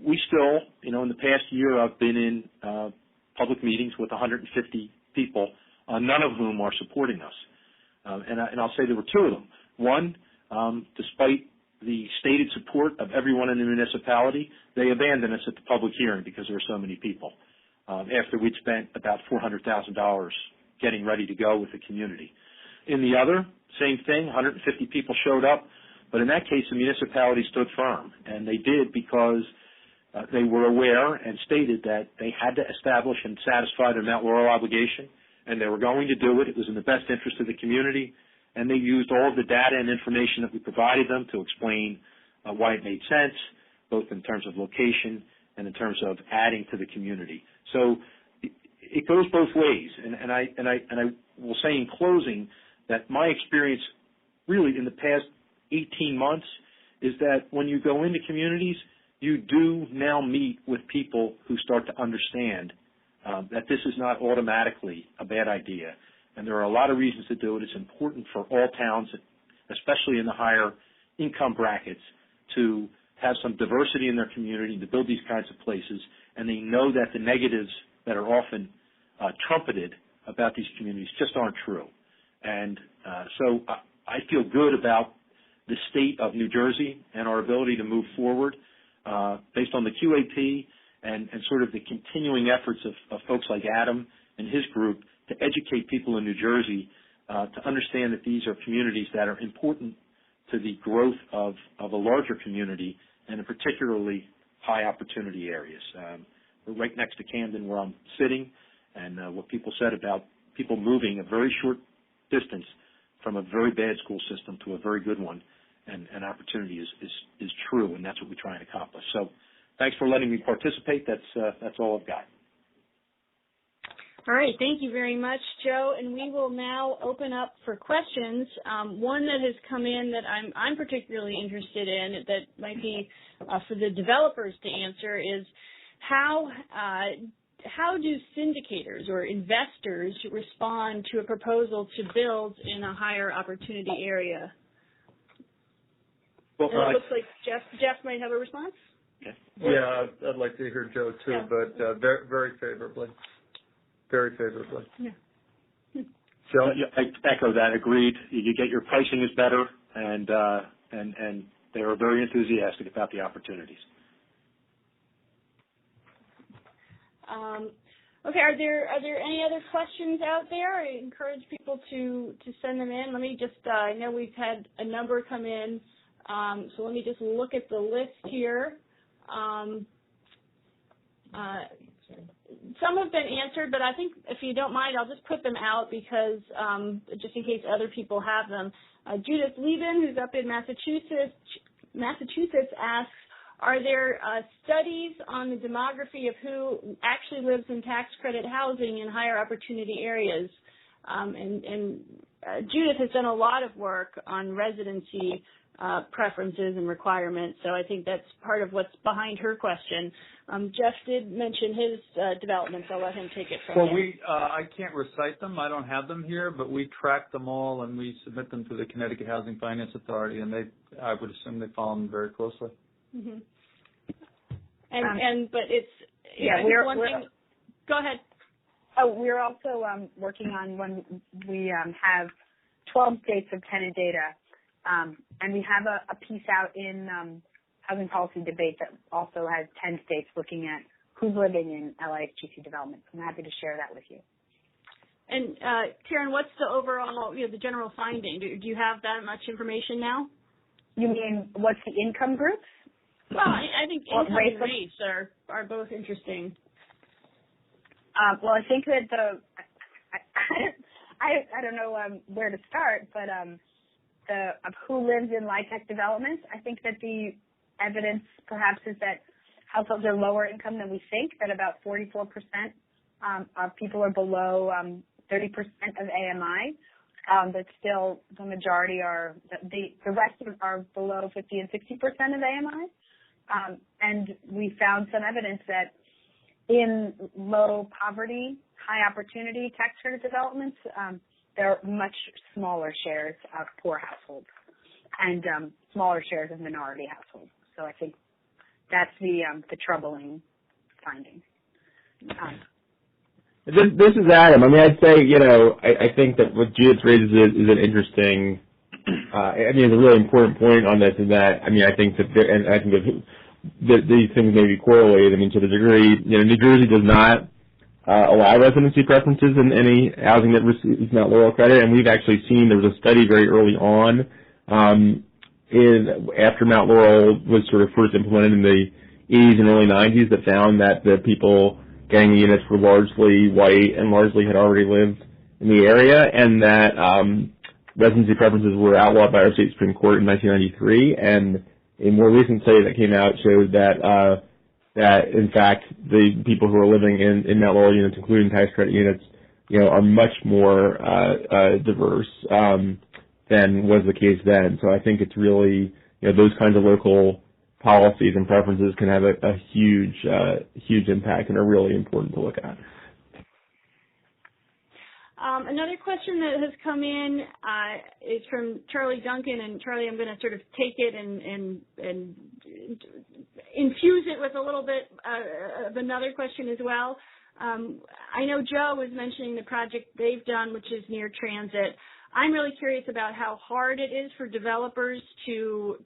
we still, in the past year, I've been in public meetings with 150 people, none of whom are supporting us. And I'll say there were two of them. One, despite the stated support of everyone in the municipality, they abandoned us at the public hearing because there were so many people, after we'd spent about $400,000 getting ready to go with the community. In the other, same thing, 150 people showed up, but in that case the municipality stood firm, and they did because they were aware and stated that they had to establish and satisfy their Mount Laurel obligation, and they were going to do it. It was in the best interest of the community, and they used all of the data and information that we provided them to explain why it made sense, both in terms of location and in terms of adding to the community. So it goes both ways, and I will say in closing that my experience really in the past 18 months is that when you go into communities, you do now meet with people who start to understand that this is not automatically a bad idea. And there are a lot of reasons to do it. It's important for all towns, especially in the higher income brackets, to have some diversity in their community, to build these kinds of places. And they know that the negatives that are often trumpeted about these communities just aren't true. And so I feel good about the state of New Jersey and our ability to move forward based on the QAP and sort of the continuing efforts of folks like Adam and his group to educate people in New Jersey to understand that these are communities that are important to the growth of a larger community and in particularly high opportunity areas. We're right next to Camden where I'm sitting, and what people said about people moving a very short distance from a very bad school system to a very good one and opportunity is true, and that's what we try and accomplish. So thanks for letting me participate. That's all I've got. All right, thank you very much, Joe. And we will now open up for questions. One that has come in that I'm particularly interested in that might be for the developers to answer is how do syndicators or investors respond to a proposal to build in a higher opportunity area? Well, it looks like Jeff might have a response. Okay. Yeah, I'd like to hear Joe too, Yeah. but very, very favorably. Very favorably. Yeah. Joe? I echo that. Agreed. You get your pricing is better, and they are very enthusiastic about the opportunities. Okay, are there any other questions out there? I encourage people to send them in. Let me just, I know we've had a number come in, so let me just look at the list here. Some have been answered, but I think if you don't mind, I'll just put them out because just in case other people have them. Judith Lieben, who's up in Massachusetts asks, are there studies on the demography of who actually lives in tax credit housing in higher opportunity areas? Judith has done a lot of work on residency preferences and requirements, so I think that's part of what's behind her question. Jeff did mention his developments. I'll let him take it from here. I can't recite them. I don't have them here, but we track them all and we submit them to the Connecticut Housing Finance Authority, and I would assume they follow them very closely. Mm-hmm. But it's Go ahead. Oh, we're also working on when we have 12 states of tenant data, and we have a piece out in Housing Policy Debate that also has 10 states looking at who's living in LIHTC developments. I'm happy to share that with you. And Karen, what's the overall, the general finding? Do you have that much information now? You mean what's the income groups? Well, I think income and race are both interesting. Well, I think that I don't know where to start, but of who lives in LIHTC developments, I think that the evidence perhaps is that households are lower income than we think, that about 44% of people are below 30% of AMI. But still the majority are, the rest are below 50 and 60% of AMI. And we found some evidence that in low poverty, high opportunity tax credit developments, there are much smaller shares of poor households and smaller shares of minority households. So I think that's the troubling finding. This is Adam. I mean, I'd say, I think that what Judith raises is an interesting, it's a really important point on this, and that, I think that, I think that these things may be correlated. To the degree, New Jersey does not allow residency preferences in any housing that receives Mount Laurel credit, and we've actually seen, there was a study very early on, after Mount Laurel was sort of first implemented in the 80s and early 90s, that found that the people getting the units were largely white and largely had already lived in the area, and that residency preferences were outlawed by our state Supreme Court in 1993. And a more recent study that came out showed that that in fact the people who are living in Mount Laurel units, including tax credit units, are much more diverse than was the case then. So I think it's really those kinds of local policies and preferences can have a huge impact and are really important to look at. Another question that has come in is from Charlie Duncan, and Charlie, I'm going to sort of take it and infuse it with a little bit of another question as well. I know Joe was mentioning the project they've done, which is near transit. I'm really curious about how hard it is for developers to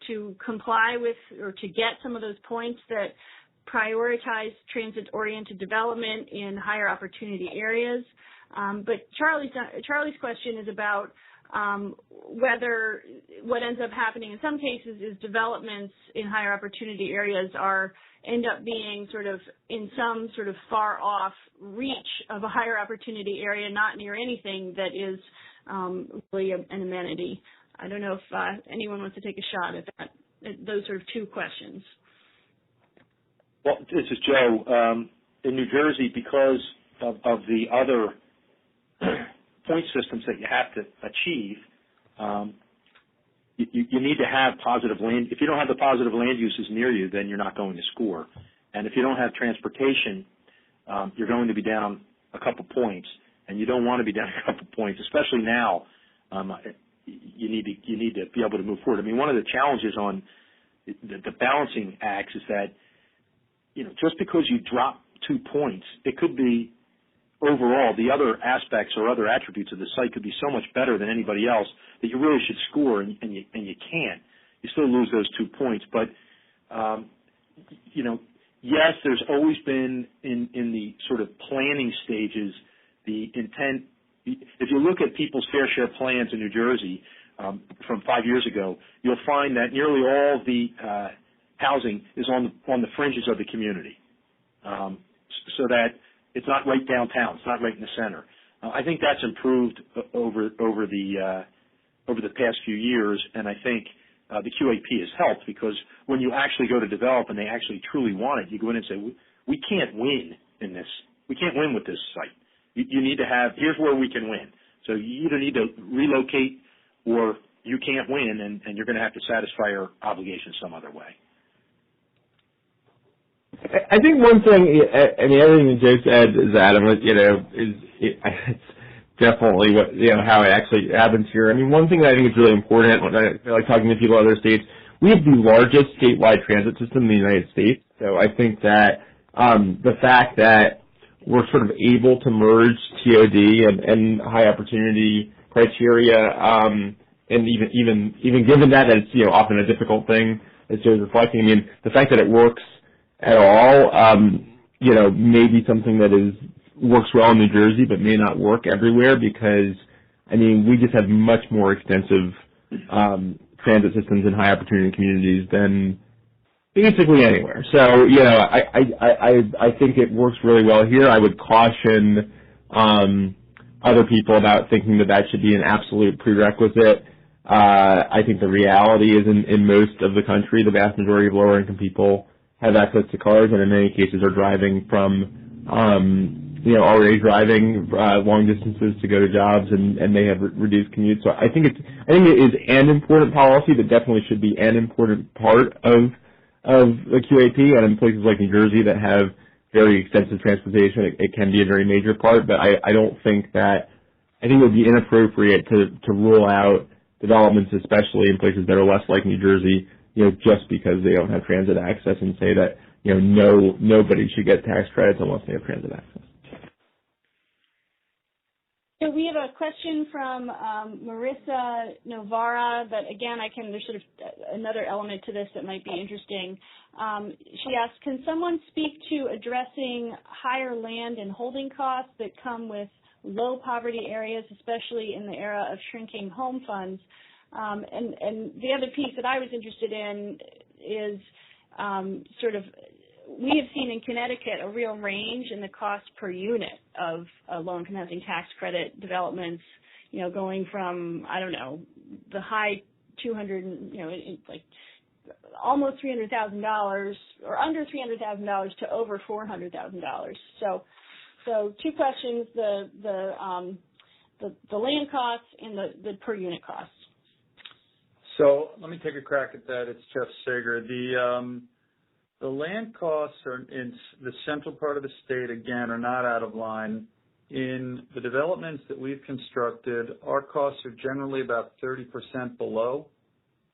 comply with or to get some of those points that prioritize transit-oriented development in higher opportunity areas. But Charlie's question is about whether what ends up happening in some cases is developments in higher opportunity areas end up being sort of in some sort of far off reach of a higher opportunity area, not near anything that is really an amenity. I don't know if anyone wants to take a shot at that, at those sort of two questions. Well, this is Joe. In New Jersey, because of the other point systems that you have to achieve, you need to have positive land. If you don't have the positive land uses near you, then you're not going to score. And if you don't have transportation, you're going to be down a couple points, and you don't want to be down a couple points, especially now. You need to be able to move forward. One of the challenges on the balancing acts is that just because you drop 2 points, it could be overall the other aspects or other attributes of the site could be so much better than anybody else that you really should score, and you can't. You still lose those 2 points. But, yes, there's always been in the sort of planning stages the intent. If you look at people's fair share plans in New Jersey from 5 years ago, you'll find that nearly all the housing is on the fringes of the community, so that it's not right downtown. It's not right in the center. I think that's improved over the past few years, and I think the QAP has helped, because when you actually go to develop and they actually truly want it, you go in and say, we can't win in this. We can't win with this site. You need to have, here's where we can win. So you either need to relocate or you can't win, and you're going to have to satisfy your obligations some other way. I think one thing, everything that Joe said is, Adam, it's definitely how it actually happens here. One thing that I think is really important when I feel like talking to people in other states, we have the largest statewide transit system in the United States. So I think that the fact that we're sort of able to merge TOD and high opportunity criteria, and even given that it's often a difficult thing, as Joe's reflecting. The fact that it works at all, may be something that works well in New Jersey, but may not work everywhere, because we just have much more extensive transit systems in high opportunity communities than basically anywhere. So I think it works really well here. I would caution other people about thinking that should be an absolute prerequisite. I think the reality is in most of the country, the vast majority of lower income people have access to cars, and in many cases are driving from, already driving long distances to go to jobs, and may have reduced commutes. So I think it is an important policy, but definitely should be an important part of the QAP. And in places like New Jersey that have very extensive transportation, it can be a very major part. But I don't think that. I think it would be inappropriate to rule out developments, especially in places that are less like New Jersey, just because they don't have transit access, and say that, nobody should get tax credits unless they have transit access. So we have a question from Marissa Novara, but again, there's sort of another element to this that might be interesting. She asks, can someone speak to addressing higher land and holding costs that come with low poverty areas, especially in the era of shrinking home funds? And the other piece that I was interested in is we have seen in Connecticut a real range in the cost per unit of low-income housing tax credit developments, going from, the high 200, like almost $300,000 or under $300,000 to over $400,000. So two questions: the land costs and the per unit costs. So let me take a crack at that. It's Jeff Sager. The land costs are in the central part of the state, again, are not out of line. In the developments that we've constructed, our costs are generally about 30% below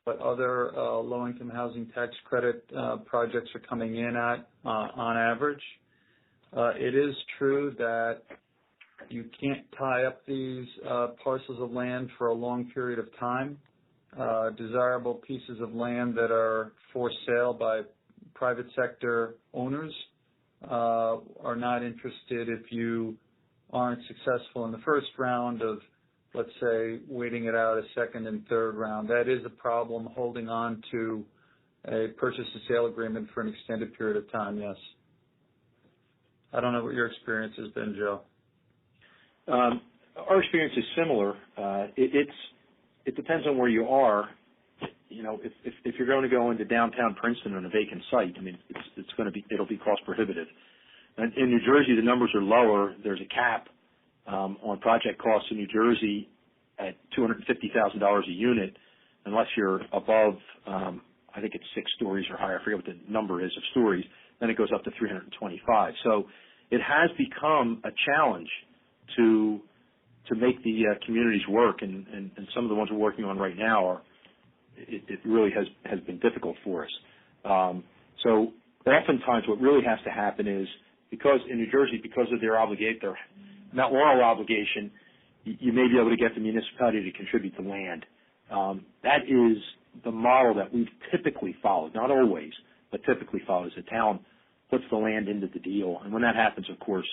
what other low-income housing tax credit projects are coming in at on average. It is true that you can't tie up these parcels of land for a long period of time. Desirable pieces of land that are for sale by private sector owners are not interested if you aren't successful in the first round of, let's say, waiting it out a second and third round. That is a problem, holding on to a purchase and sale agreement for an extended period of time, yes. I don't know what your experience has been, Joe. Our experience is similar. It depends on where you are. If you're going to go into downtown Princeton on a vacant site, it'll be cost prohibitive. And in New Jersey, the numbers are lower. There's a cap on project costs in New Jersey at $250,000 a unit, unless you're above, I think it's 6 stories or higher. I forget what the number is of stories. Then it goes up to 325. So it has become a challenge to make the communities work, and some of the ones we're working on right now it really has been difficult for us. So oftentimes what really has to happen is, because in New Jersey, because of their Mount Laurel obligation, you may be able to get the municipality to contribute to land. That is the model that we've typically followed, not always, but typically followed, as the town puts the land into the deal. And when that happens, of course,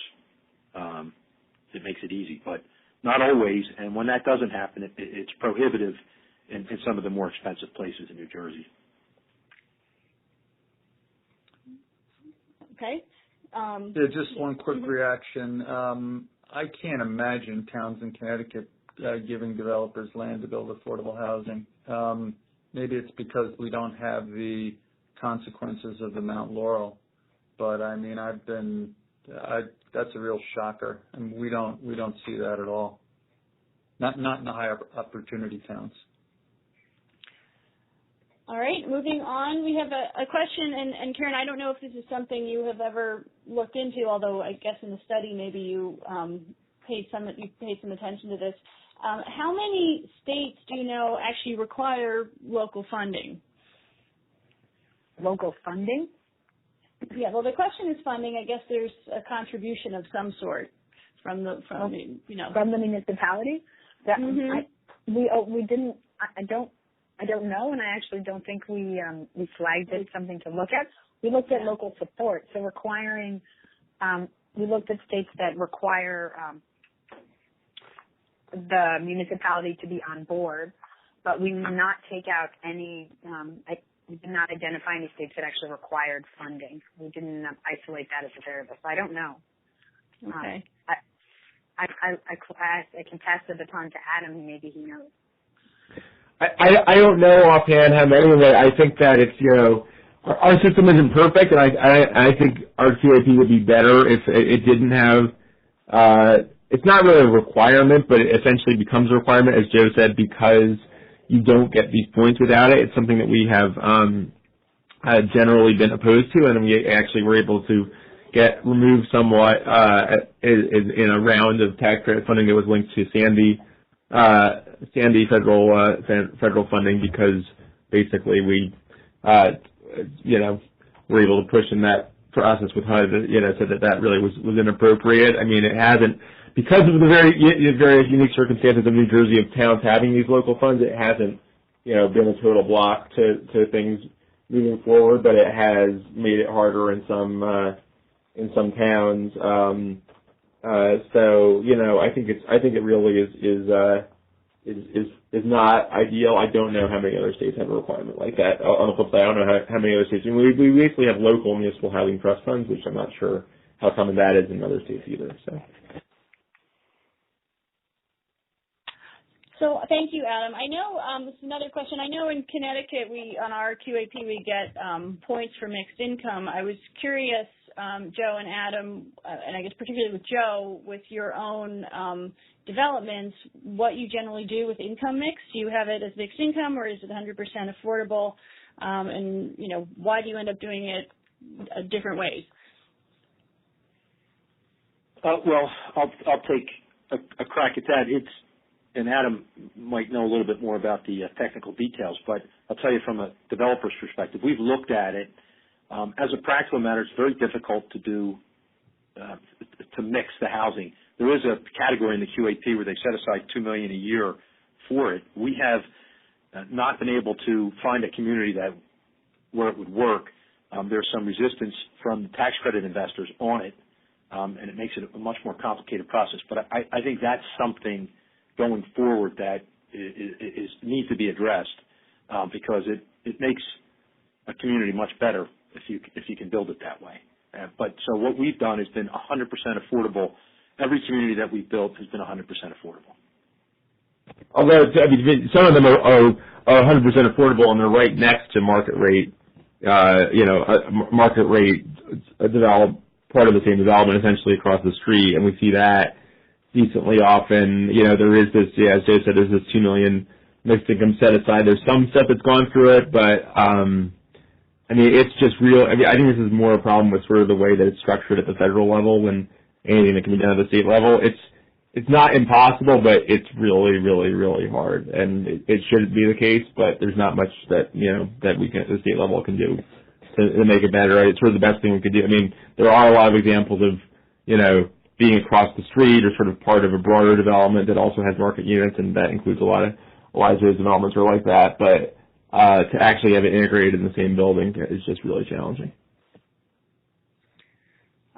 it makes it easy, but not always. And when that doesn't happen, it's prohibitive in some of the more expensive places in New Jersey. Okay. Yeah, just one quick reaction. I can't imagine towns in Connecticut giving developers land to build affordable housing. Maybe it's because we don't have the consequences of the Mount Laurel, but I mean, that's a real shocker, and we don't see that at all. Not in the high opportunity towns. All right, moving on, we have a question, and Karen, I don't know if this is something you have ever looked into, although I guess in the study maybe you paid some attention to this. How many states do you know actually require local funding? Local funding? Yeah, well, the question is funding. I guess there's a contribution of some sort from the municipality. That we didn't. I don't know, and I actually don't think we flagged it something to look at. We looked at local support, so requiring. We looked at states that require the municipality to be on board, but we did not take out any. We did not identify any states that actually required funding. We didn't isolate that as a variable, so I don't know. Okay. I can pass the baton to Adam. Maybe he knows. I don't know offhand how many, but I think that it's, our system isn't perfect, and I think our QAP would be better if it didn't have, it's not really a requirement, but it essentially becomes a requirement, as Joe said, because you don't get these points without it. It's something that we have generally been opposed to, and we actually were able to get removed somewhat in a round of tax credit funding that was linked to Sandy federal funding, because basically we were able to push in that process with HUD, said that really was inappropriate. I mean, it hasn't, because of the various unique circumstances of New Jersey, of towns having these local funds, it hasn't been a total block to things moving forward, but it has made it harder in some towns. So I think it really is not ideal. I don't know how many other states have a requirement like that. On the flip side, I don't know how many other states. I mean, we basically have local municipal housing trust funds, which I'm not sure how common that is in other states either. So thank you, Adam. I know this is another question. I know in Connecticut, on our QAP we get points for mixed income. I was curious, Joe and Adam, and I guess particularly with Joe, with your own developments, what you generally do with income mix. Do you have it as mixed income, or is it 100% affordable? And why do you end up doing it different ways? Well, I'll take a crack at that. And Adam might know a little bit more about the technical details, but I'll tell you from a developer's perspective, we've looked at it. As a practical matter, it's very difficult to do, to mix the housing. There is a category in the QAP where they set aside $2 million a year for it. We have not been able to find a community where it would work. There's some resistance from the tax credit investors on it, and it makes it a much more complicated process. But I think that's something going forward that needs to be addressed, because it makes a community much better if you can build it that way. But so what we've done has been 100% affordable. Every community that we've built has been 100% affordable. Although some of them are 100% affordable, and they're right next to market rate. Market rate part of the same development essentially across the street, and we see that decently often. There is this, as Joe said, there's this $2 million mixed income set aside. There's some stuff that's gone through it, but it's just real. I think this is more a problem with sort of the way that it's structured at the federal level than anything that can be done at the state level. It's not impossible, but it's really, really, really hard, and it shouldn't be the case. But there's not much that that we can at the state level can do to make it better. Right? It's sort of the best thing we could do. I mean, there are a lot of examples of, being across the street or sort of part of a broader development that also has market units, and that includes a lot of those developments are like that. But to actually have it integrated in the same building is just really challenging.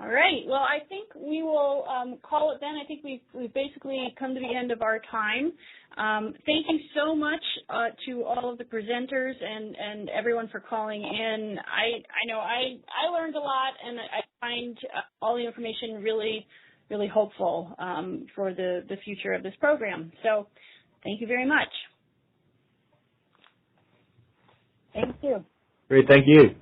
All right. Well, I think we will call it then. I think we've basically come to the end of our time. Thank you so much to all of the presenters and everyone for calling in. I know I learned a lot, and I find all the information really, really hopeful for the future of this program. So thank you very much. Thank you. Great. Thank you.